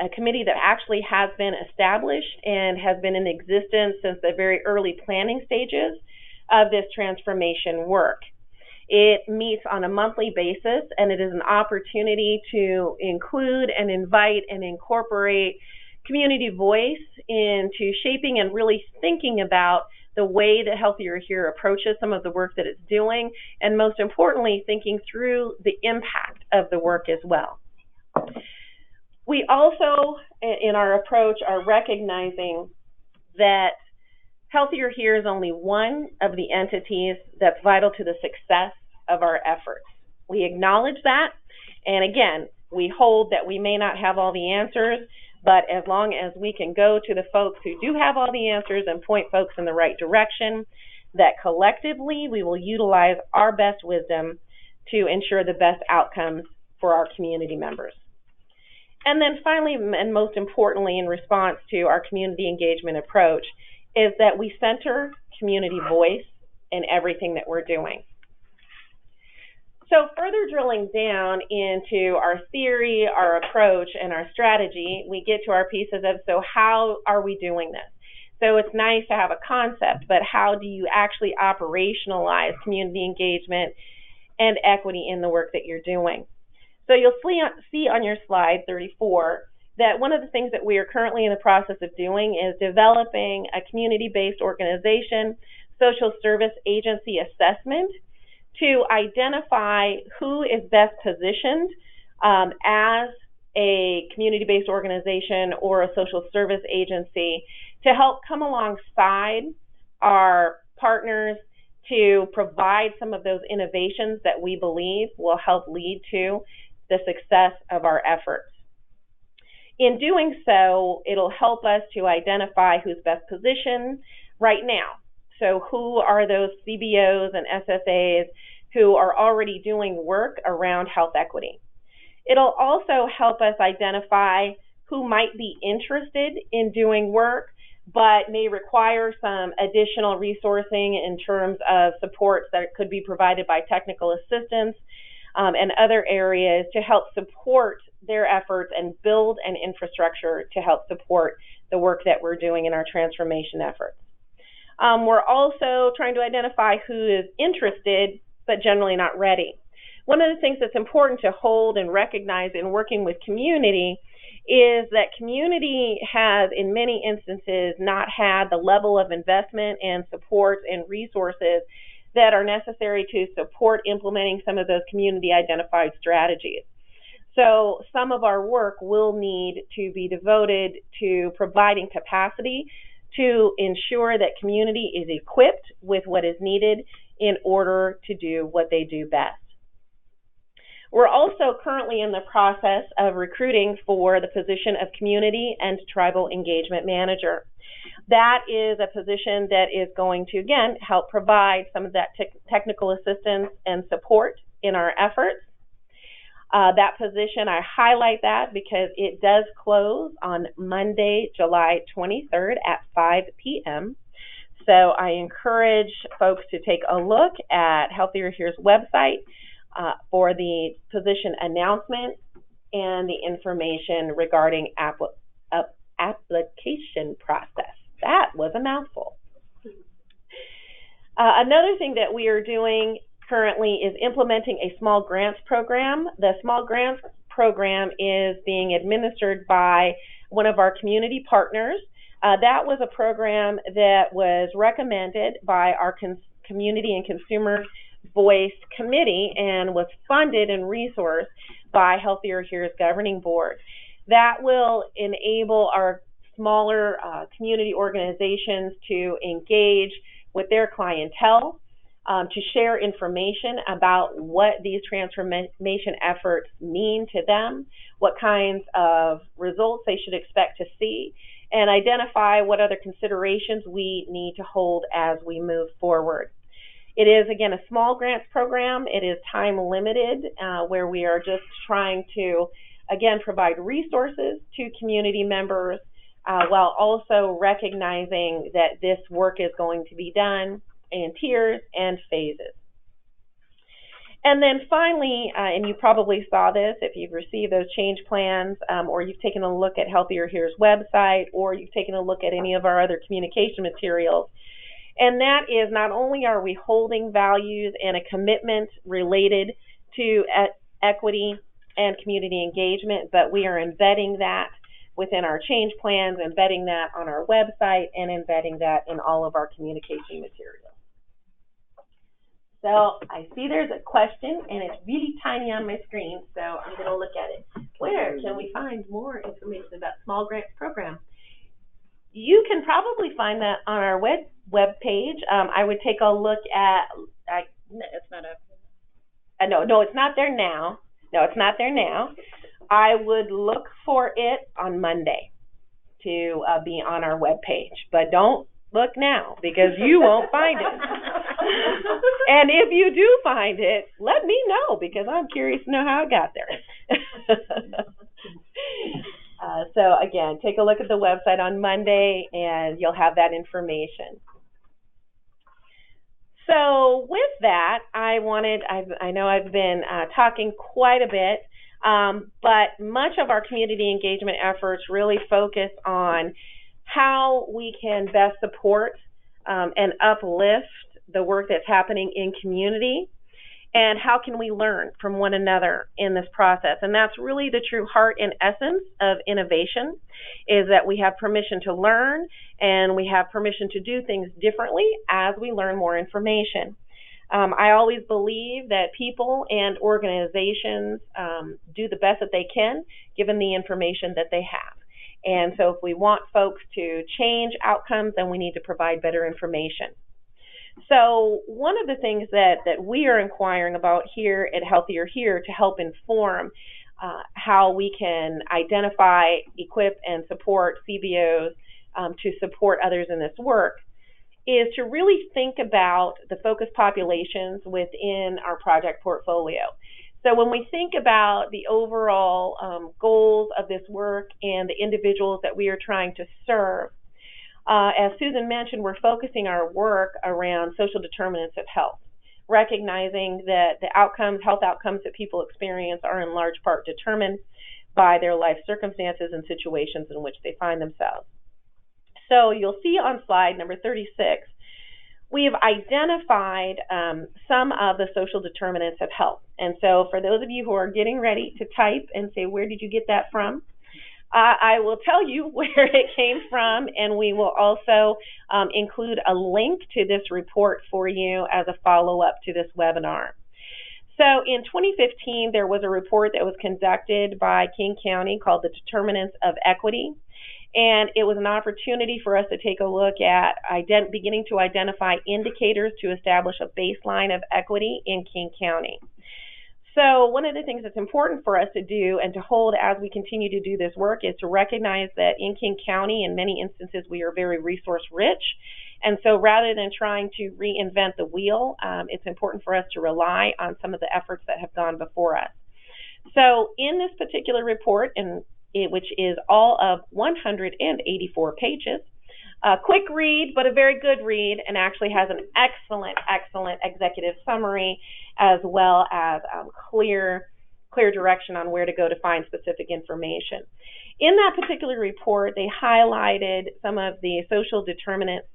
a committee that actually has been established and has been in existence since the very early planning stages of this transformation work. It meets on a monthly basis, and it is an opportunity to include and invite and incorporate community voice into shaping and really thinking about the way that Healthier Here approaches some of the work that it's doing, and most importantly, thinking through the impact of the work as well. We also, in our approach, are recognizing that Healthier Here is only one of the entities that's vital to the success of our efforts. We acknowledge that, and again, we hold that we may not have all the answers, but as long as we can go to the folks who do have all the answers and point folks in the right direction, that collectively we will utilize our best wisdom to ensure the best outcomes for our community members. And then finally, and most importantly, in response to our community engagement approach, is that we center community voice in everything that we're doing. So further drilling down into our theory, our approach, and our strategy, we get to our pieces of, so how are we doing this? So it's nice to have a concept, but how do you actually operationalize community engagement and equity in the work that you're doing? So you'll see on your slide 34 that one of the things that we are currently in the process of doing is developing a community-based organization social service agency assessment to identify who is best positioned as a community-based organization or a social service agency to help come alongside our partners to provide some of those innovations that we believe will help lead to the success of our efforts. In doing so, it'll help us to identify who's best positioned right now. So who are those CBOs and SSAs who are already doing work around health equity? It'll also help us identify who might be interested in doing work but may require some additional resourcing in terms of supports that could be provided by technical assistance and other areas to help support their efforts and build an infrastructure to help support the work that we're doing in our transformation efforts. We're also trying to identify who is interested but generally not ready. One of the things that's important to hold and recognize in working with community is that community has, in many instances, not had the level of investment and support and resources that are necessary to support implementing some of those community-identified strategies. So some of our work will need to be devoted to providing capacity to ensure that community is equipped with what is needed in order to do what they do best. We're also currently in the process of recruiting for the position of Community and Tribal Engagement Manager. That is a position that is going to, again, help provide some of that technical assistance and support in our efforts. That position, I highlight that because it does close on Monday, July 23rd at 5 p.m. So I encourage folks to take a look at HealthierHere's website for the position announcement and the information regarding application process. That was a mouthful. Another thing that we are doing currently is implementing a small grants program. The small grants program is being administered by one of our community partners. That was a program that was recommended by our Community and Consumer Voice Committee and was funded and resourced by HealthierHere's governing board. That will enable our smaller community organizations to engage with their clientele, to share information about what these transformation efforts mean to them, what kinds of results they should expect to see, and identify what other considerations we need to hold as we move forward. It is, again, a small grants program. It is time limited, where we are just trying to, again, provide resources to community members while also recognizing that this work is going to be done in tiers and phases. And then finally, and you probably saw this if you've received those change plans or you've taken a look at HealthierHere's website or you've taken a look at any of our other communication materials, and that is not only are we holding values and a commitment related to equity and community engagement, but we are embedding that within our change plans, embedding that on our website, and embedding that in all of our communication materials. So I see there's a question, and it's really tiny on my screen, so I'm going to look at it. Where can we find more information about small grants program? You can probably find that on our web page. I would take a look at. It's not up. No, it's not there now. No, it's not there now. I would look for it on Monday to be on our web page, but don't look now because you won't find it. And if you do find it, let me know because I'm curious to know how it got there. So again, take a look at the website on Monday and you'll have that information. So with that, I know I've been talking quite a bit, but much of our community engagement efforts really focus on how we can best support and uplift the work that's happening in community. And how can we learn from one another in this process? And that's really the true heart and essence of innovation, is that we have permission to learn and we have permission to do things differently as we learn more information. I always believe that people and organizations do the best that they can given the information that they have. And so if we want folks to change outcomes, then we need to provide better information. So one of the things that we are inquiring about here at HealthierHere to help inform how we can identify, equip, and support CBOs to support others in this work is to really think about the focus populations within our project portfolio. So when we think about the overall goals of this work and the individuals that we are trying to serve, as Susan mentioned, we're focusing our work around social determinants of health, recognizing that the outcomes, health outcomes that people experience are in large part determined by their life circumstances and situations in which they find themselves. So you'll see on slide number 36, we have identified some of the social determinants of health. And so for those of you who are getting ready to type and say, where did you get that from? I will tell you where it came from, and we will also include a link to this report for you as a follow-up to this webinar. So in 2015, there was a report that was conducted by King County called The Determinants of Equity, and it was an opportunity for us to take a look at beginning to identify indicators to establish a baseline of equity in King County. So one of the things that's important for us to do and to hold as we continue to do this work is to recognize that in King County, in many instances, we are very resource rich. And so rather than trying to reinvent the wheel, it's important for us to rely on some of the efforts that have gone before us. So in this particular report, which is all of 184 pages, a quick read, but a very good read, and actually has an excellent executive summary, as well as clear direction on where to go to find specific information. In that particular report, they highlighted some of the social determinants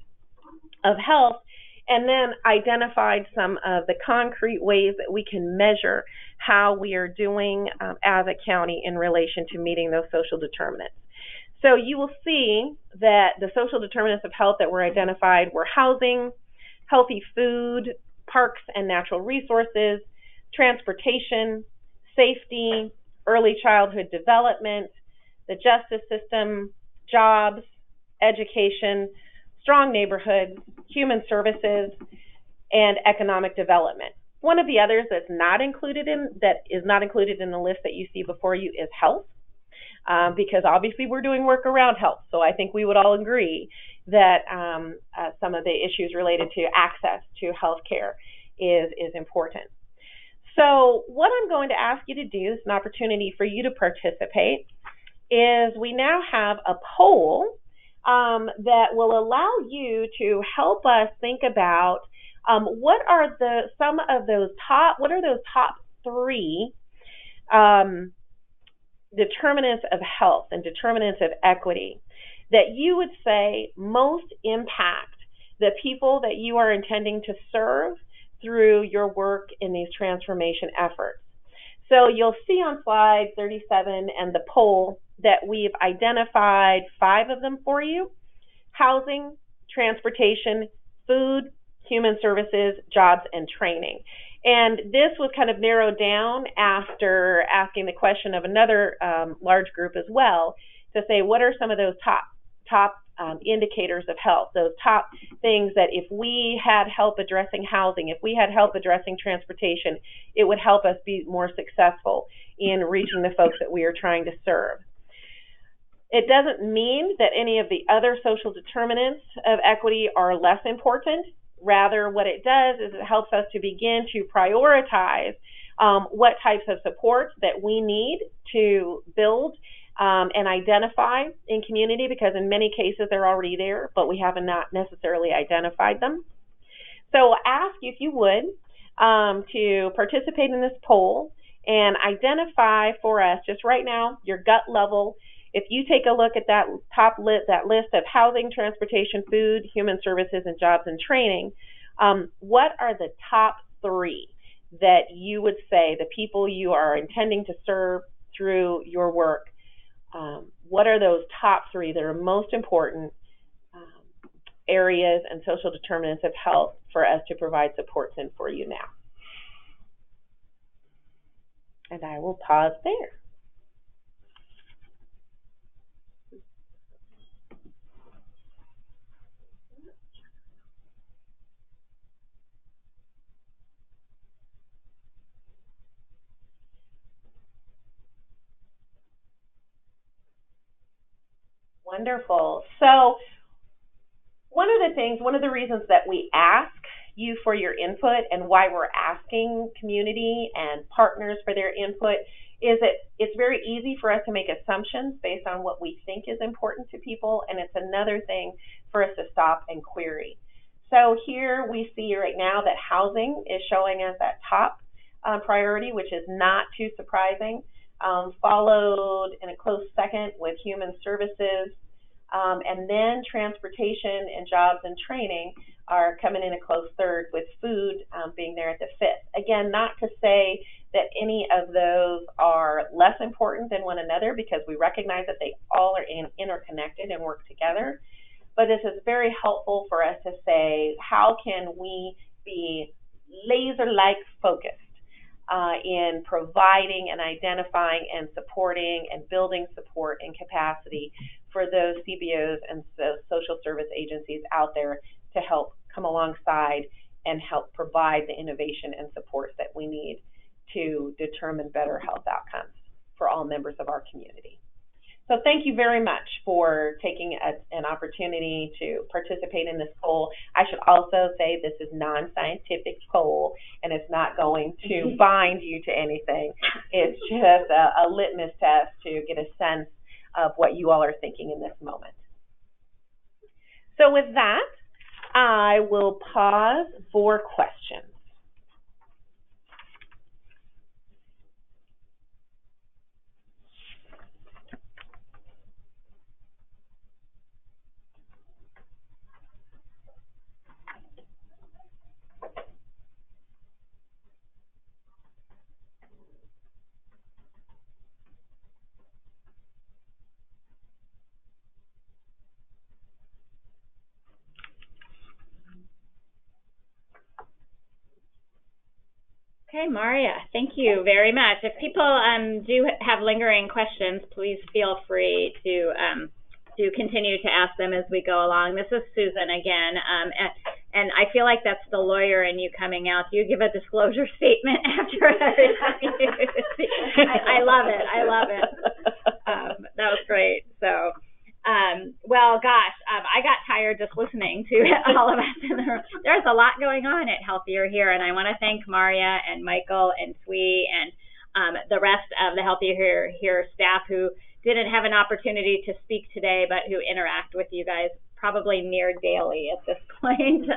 of health and then identified some of the concrete ways that we can measure how we are doing as a county in relation to meeting those social determinants. So you will see that the social determinants of health that were identified were housing, healthy food, parks and natural resources, transportation, safety, early childhood development, the justice system, jobs, education, strong neighborhoods, human services, and economic development. One of the others that is not included in the list that you see before you is health. Because obviously we're doing work around health. So I think we would all agree that some of the issues related to access to health care is important. So what I'm going to ask you to do, is an opportunity for you to participate, is we now have a poll that will allow you to help us think about what are those top three determinants of health and determinants of equity that you would say most impact the people that you are intending to serve through your work in these transformation efforts. So you'll see on slide 37 and the poll that we've identified 5 of them for you: housing, transportation, food, human services, jobs, and training. And this was kind of narrowed down after asking the question of another large group as well, to say what are some of those top indicators of health, those top things that if we had help addressing housing, if we had help addressing transportation, it would help us be more successful in reaching the folks that we are trying to serve. It doesn't mean that any of the other social determinants of equity are less important. Rather, what it does is it helps us to begin to prioritize what types of supports that we need to build and identify in community, because in many cases they're already there, but we have not necessarily identified them. So I'll ask you, if you would, to participate in this poll and identify for us, just right now, your gut level. If you take a look at that list of housing, transportation, food, human services, and jobs and training, what are the top 3 that you would say, the people you are intending to serve through your work, what are those top 3 that are most important areas and social determinants of health for us to provide supports in for you now? And I will pause there. Wonderful. So one of the reasons that we ask you for your input and why we're asking community and partners for their input is that it's very easy for us to make assumptions based on what we think is important to people, and it's another thing for us to stop and query. So here we see right now that housing is showing us that top priority, which is not too surprising, followed in a close second with human services, and then transportation and jobs and training are coming in a close third, with food being there at the 5th. Again, not to say that any of those are less important than one another, because we recognize that they all are interconnected and work together. But this is very helpful for us to say, how can we be laser-like focused in providing and identifying and supporting and building support and capacity for those CBOs and those social service agencies out there to help come alongside and help provide the innovation and supports that we need to determine better health outcomes for all members of our community. So thank you very much for taking an opportunity to participate in this poll. I should also say this is non-scientific poll, and it's not going to bind you to anything. It's just a litmus test to get a sense of what you all are thinking in this moment. So with that, I will pause for questions. Okay, Maria, thank you very much. If people do have lingering questions, please feel free to continue to ask them as we go along. This is Susan again, and I feel like that's the lawyer in you coming out. Do you give a disclosure statement after every time I love it. I love it. That was great. So. Well, gosh, I got tired just listening to all of us in the room. There's a lot going on at Healthier Here, and I want to thank Maria and Michael and Sui and the rest of the Healthier Here staff who didn't have an opportunity to speak today, but who interact with you guys probably near daily at this point,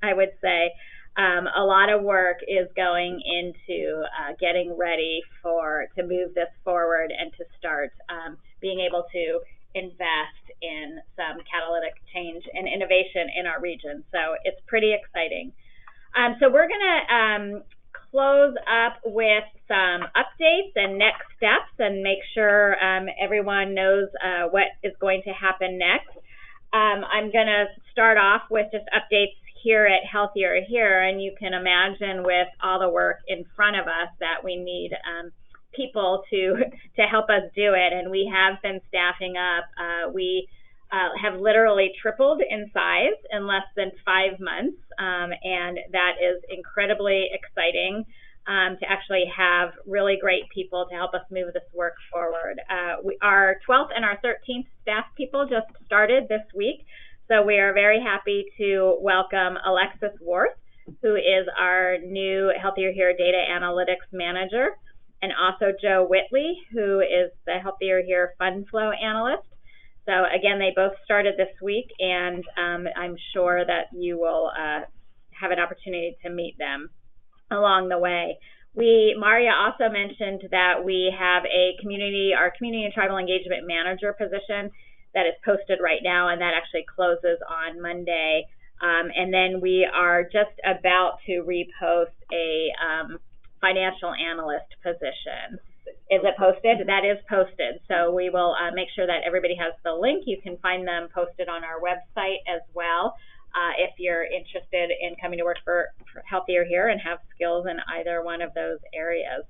I would say. A lot of work is going into getting ready to move this forward and to start being able to invest in some catalytic change and innovation in our region. So it's pretty exciting. So we're going to close up with some updates and next steps and make sure everyone knows what is going to happen next. I'm going to start off with just updates here at Healthier Here, and you can imagine with all the work in front of us that we need people to help us do it, and we have been staffing up. We have literally tripled in size in less than 5 months, and that is incredibly exciting to actually have really great people to help us move this work forward. Our 12th and our 13th staff people just started this week, so we are very happy to welcome Alexis Worth, who is our new Healthier Here Data Analytics Manager, and also Joe Whitley, who is the Healthier Here Fund Flow Analyst. So again, they both started this week, and I'm sure that you will have an opportunity to meet them along the way. Maria also mentioned that we have our Community and Tribal Engagement Manager position that is posted right now, and that actually closes on Monday. And then we are just about to repost a financial analyst position. Is it posted? That is posted. So we will make sure that everybody has the link. You can find them posted on our website as well if you're interested in coming to work for Healthier Here and have skills in either one of those areas.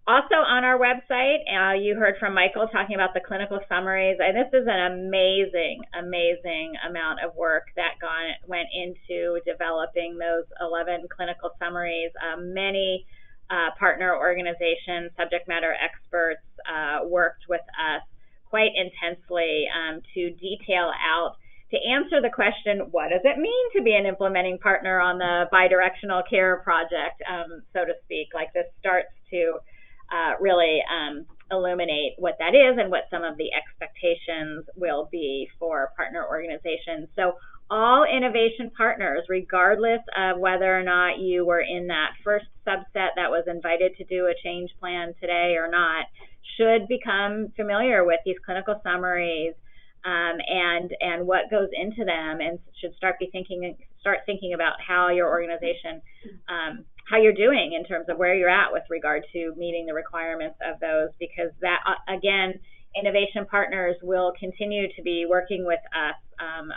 Also on our website, you heard from Michael talking about the clinical summaries. And this is an amazing, amazing amount of work that went into developing those 11 clinical summaries. Many partner organizations, subject matter experts worked with us quite intensely to detail out, to answer the question, what does it mean to be an implementing partner on the bidirectional care project, so to speak. Like, this starts to really illuminate what that is and what some of the expectations will be for partner organizations. So all innovation partners, regardless of whether or not you were in that first subset that was invited to do a change plan today or not, should become familiar with these clinical summaries and what goes into them, and should start thinking about how your organization, how you're doing in terms of where you're at with regard to meeting the requirements of those, because that, again, innovation partners will continue to be working with us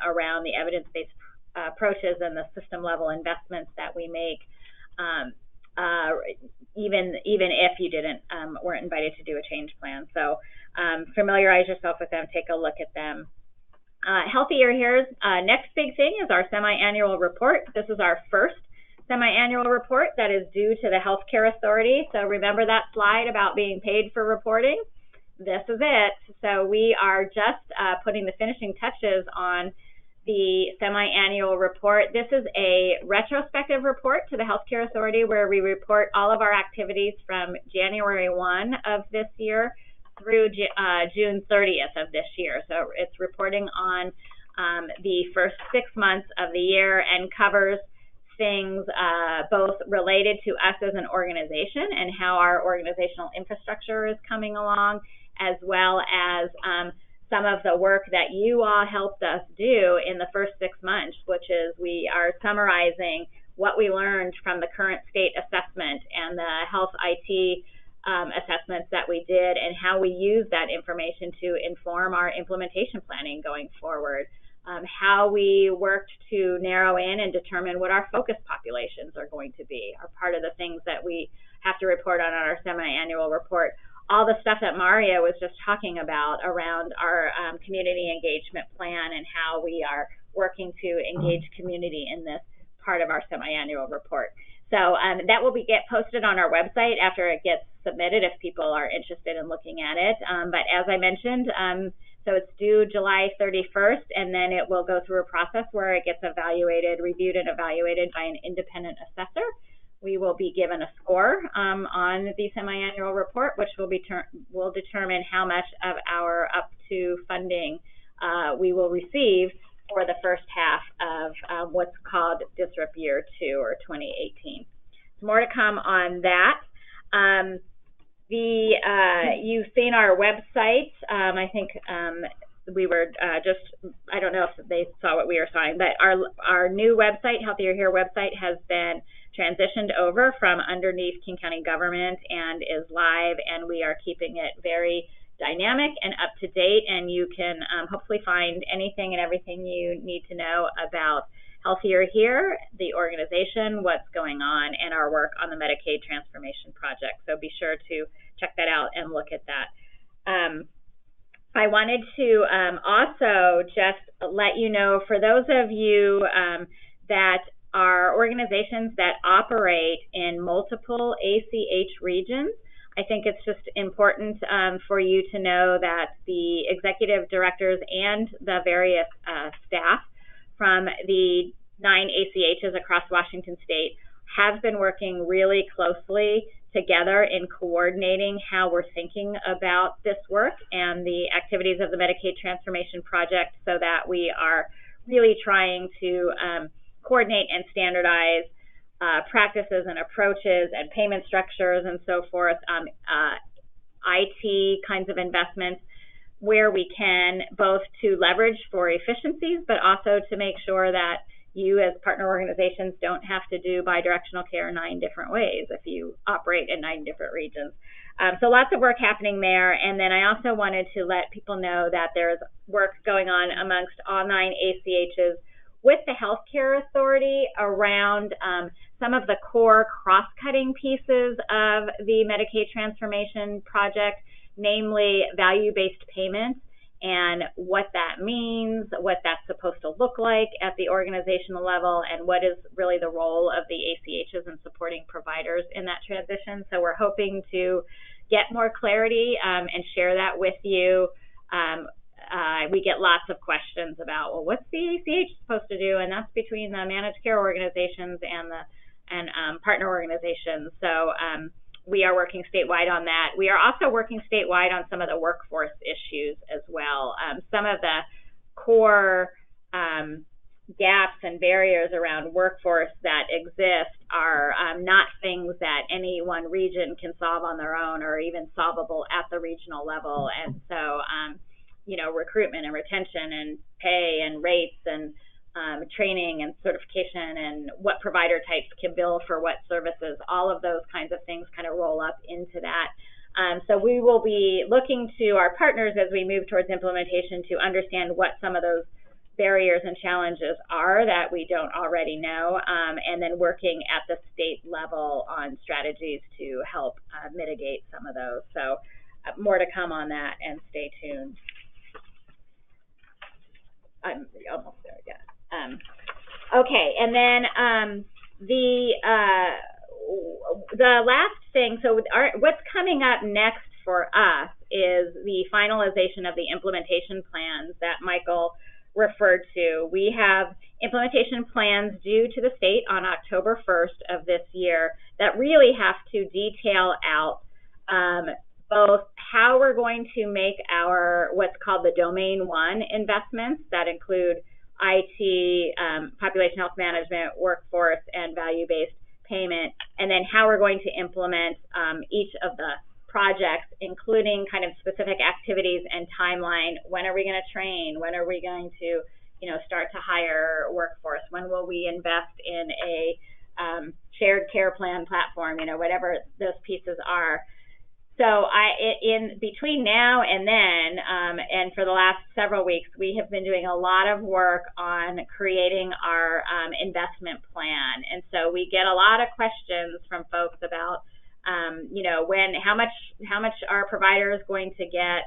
around the evidence-based approaches and the system-level investments that we make, even if you weren't invited to do a change plan. So familiarize yourself with them, take a look at them. Healthier Here's next big thing is our semi-annual report. This is our first semi-annual report that is due to the Healthcare Authority. So remember that slide about being paid for reporting? This is it. So we are just putting the finishing touches on the semi-annual report. This is a retrospective report to the Healthcare Authority where we report all of our activities from January 1 of this year through June 30th of this year. So it's reporting on the first 6 months of the year and covers things both related to us as an organization and how our organizational infrastructure is coming along, as well as some of the work that you all helped us do in the first 6 months, which is we are summarizing what we learned from the current state assessment and the health IT assessments that we did, and how we use that information to inform our implementation planning going forward. How we worked to narrow in and determine what our focus populations are going to be are part of the things that we have to report on our semi-annual report. All the stuff that Maria was just talking about around our community engagement plan and how we are working to engage community in this part of our semi-annual report. So that will get posted on our website after it gets submitted if people are interested in looking at it. But as I mentioned, so it's due July 31st, and then it will go through a process where it gets reviewed and evaluated by an independent assessor. We will be given a score on the semi-annual report, which will determine how much of our up to funding we will receive for the first half of what's called Disrupt Year 2 or 2018. There's more to come on that. You've seen our website. I think we were I don't know if they saw what we were saying, but our new website, Healthier Here website, has been transitioned over from underneath King County government and is live, and we are keeping it very dynamic and up to date, and you can hopefully find anything and everything you need to know about Healthier Here, the organization, what's going on, and our work on the Medicaid Transformation Project. So be sure to check that out and look at that. I wanted to also just let you know, for those of you that are organizations that operate in multiple ACH regions, I think it's just important for you to know that the executive directors and the various staff from the 9 ACHs across Washington state have been working really closely together in coordinating how we're thinking about this work and the activities of the Medicaid Transformation Project, so that we are really trying to coordinate and standardize practices and approaches and payment structures and so forth, IT kinds of investments, where we can, both to leverage for efficiencies, but also to make sure that you as partner organizations don't have to do bidirectional care 9 different ways if you operate in 9 different regions. So lots of work happening there. And then I also wanted to let people know that there's work going on amongst all 9 ACHs with the Healthcare Authority around some of the core cross-cutting pieces of the Medicaid transformation project, namely value-based payments and what that means, what that's supposed to look like at the organizational level, and what is really the role of the ACHs in supporting providers in that transition. So we're hoping to get more clarity and share that with you. We get lots of questions about, well, what's the ACH supposed to do? And that's between the managed care organizations and the partner organizations. So we are working statewide on that. We are also working statewide on some of the workforce issues as well. Some of the core gaps and barriers around workforce that exist are not things that any one region can solve on their own or even solvable at the regional level. And so, you know, recruitment and retention and pay and rates and training and certification and what provider types can bill for what services, all of those kinds of things kind of roll up into that. So we will be looking to our partners as we move towards implementation to understand what some of those barriers and challenges are that we don't already know, and then working at the state level on strategies to help mitigate some of those. So more to come on that, and stay tuned. I'm almost there, yeah. Okay, and then the last thing, so what's coming up next for us is the finalization of the implementation plans that Michael referred to. We have implementation plans due to the state on October 1st of this year that really have to detail out both how we're going to make our what's called the Domain 1 investments that include IT, population health management, workforce, and value-based payment, and then how we're going to implement each of the projects, including kind of specific activities and timeline. When are we going to train? When are we going to, you know, start to hire workforce? When will we invest in a shared care plan platform? You know, whatever those pieces are. So in between now and then, and for the last several weeks, we have been doing a lot of work on creating our investment plan. And so we get a lot of questions from folks about, you know, how much are providers going to get?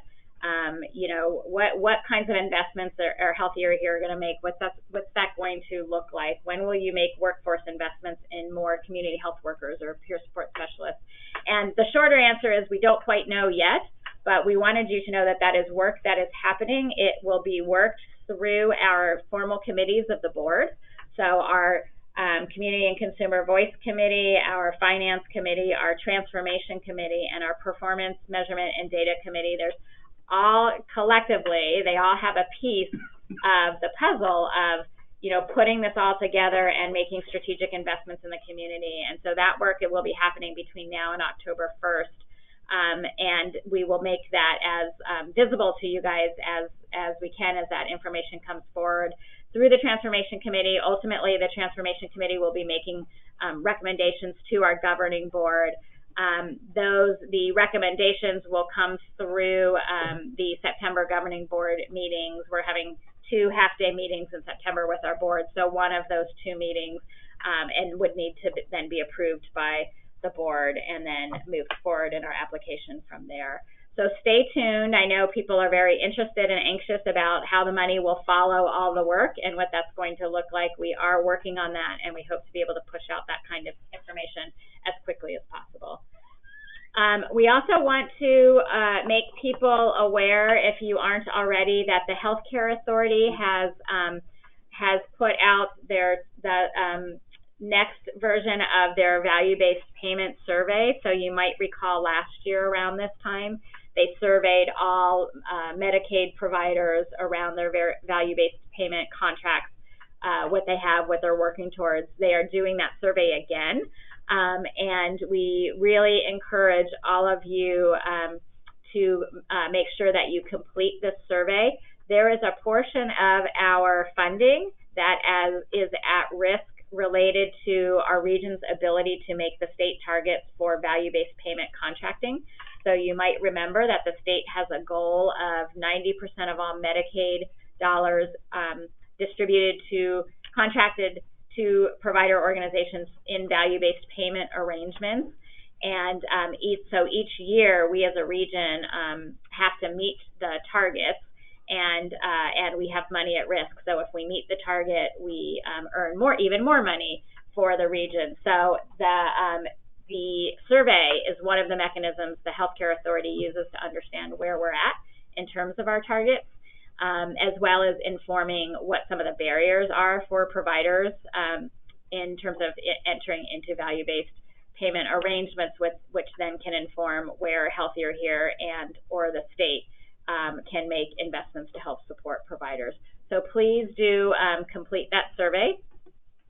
You know, what kinds of investments are Healthier Here going to make? What's that going to look like? When will you make workforce investments in more community health workers or peer support specialists? And the shorter answer is we don't quite know yet, but we wanted you to know that that is work that is happening. It will be worked through our formal committees of the board. So our Community and Consumer Voice Committee, our Finance Committee, our Transformation Committee, and our Performance Measurement and Data Committee. There's all collectively, they all have a piece of the puzzle of, you know, putting this all together and making strategic investments in the community. And so that work, it will be happening between now and October 1st. And we will make that as visible to you guys as we can as that information comes forward through the Transformation Committee. Ultimately, the Transformation Committee will be making recommendations to our governing board. The recommendations will come through the September governing board meetings. We're having 2 half-day meetings in September with our board, so one of those 2 meetings and would need to then be approved by the board and then move forward in our application from there. So stay tuned. I know people are very interested and anxious about how the money will follow all the work and what that's going to look like. We are working on that, and we hope to be able to push out that kind of information as quickly as possible. We also want to make people aware, if you aren't already, that the Healthcare Authority has put out the next version of their value-based payment survey. So you might recall last year around this time, they surveyed all Medicaid providers around their value-based payment contracts, what they have, what they're working towards. They are doing that survey again. And we really encourage all of you to make sure that you complete this survey. There is a portion of our funding that is at risk related to our region's ability to make the state targets for value-based payment contracting. So you might remember that the state has a goal of 90% of all Medicaid dollars distributed to contracted to provider organizations in value-based payment arrangements. And so each year we as a region have to meet the targets, and we have money at risk. So if we meet the target, we earn even more money for the region. So the survey is one of the mechanisms the Healthcare Authority uses to understand where we're at in terms of our targets, as well as informing what some of the barriers are for providers in terms of entering into value-based payment arrangements, which then can inform where Healthier Here or the state can make investments to help support providers. So please do complete that survey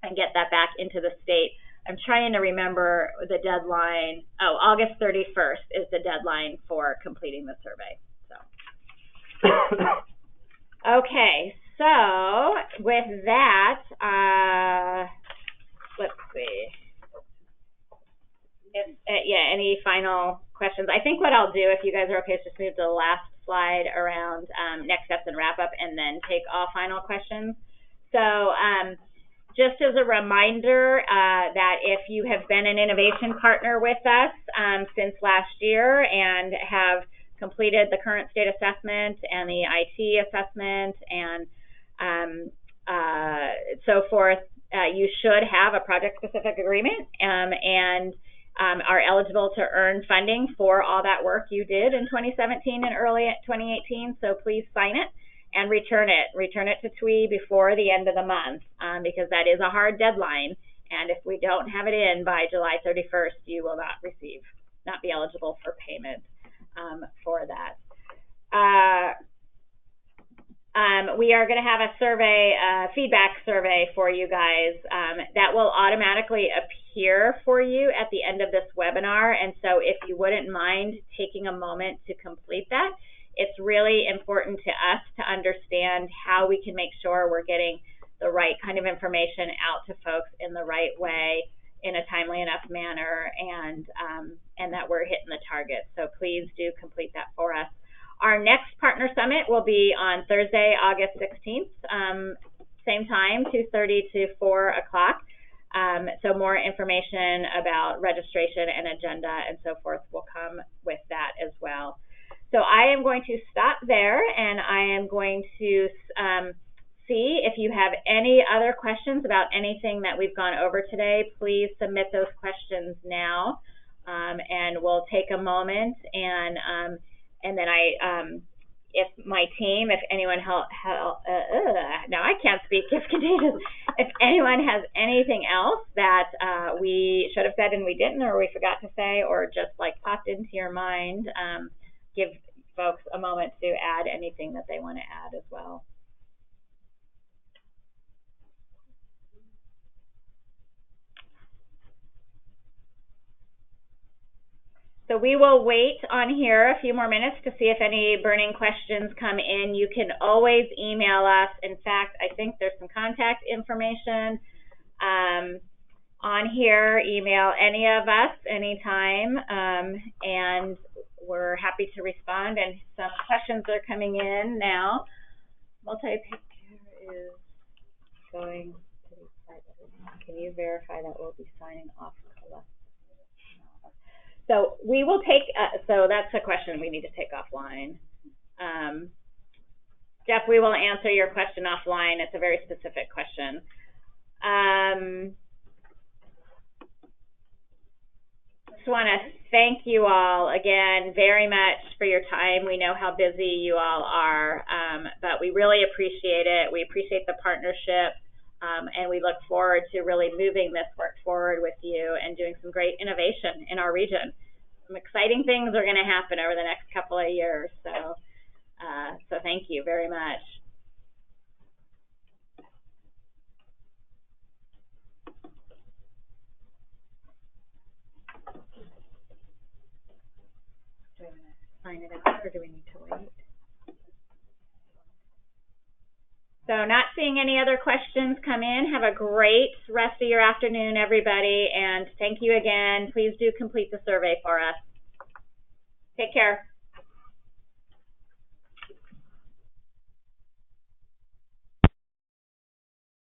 and get that back into the state. I'm trying to remember the deadline. Oh, August 31st is the deadline for completing the survey. So, okay, so with that, let's see. Any final questions? I think what I'll do, if you guys are okay, is just move to the last slide around next steps and wrap up, and then take all final questions. So just as a reminder that if you have been an innovation partner with us since last year and have completed the current state assessment and the IT assessment and so forth, you should have a project-specific agreement and are eligible to earn funding for all that work you did in 2017 and early 2018. So please sign it and return it. Return it to TWE before the end of the month because that is a hard deadline. And if we don't have it in by July 31st, you will not be eligible for payment for that. We are going to have a survey, feedback survey for you guys that will automatically appear for you at the end of this webinar. And so if you wouldn't mind taking a moment to complete that, it's really important to us to understand how we can make sure we're getting the right kind of information out to folks in the right way in a timely enough manner and that we're hitting the target. So please do complete that for us. Our next partner summit will be on Thursday, August 16th, same time, 2:30 to 4 o'clock. So more information about registration and agenda and so forth will come with that as well. So I am going to stop there, and I am going to see if you have any other questions about anything that we've gone over today. Please submit those questions now, and we'll take a moment and then if my team, if anyone now I can't speak, it's contagious. If anyone has anything else that we should have said and we didn't, or we forgot to say, or just like popped into your mind, give folks a moment to add anything that they want to add as well. So we will wait on here a few more minutes to see if any burning questions come in. You can always email us. In fact, I think there's some contact information on here. Email any of us anytime, and we're happy to respond. And some questions are coming in now. Multi-picture is going to be part of it. Can you verify that we'll be signing off? So we will take, so that's a question we need to take offline. Jeff, we will answer your question offline. It's a very specific question. Just want to thank you all again very much for your time. We know how busy you all are, but we really appreciate it. We appreciate the partnership. And we look forward to really moving this work forward with you and doing some great innovation in our region. Some exciting things are going to happen over the next couple of years. So, so thank you very much. Sign it out. or do we need to wait? So not seeing any other questions come in. Have a great rest of your afternoon, everybody, and thank you again. Please do complete the survey for us. Take care.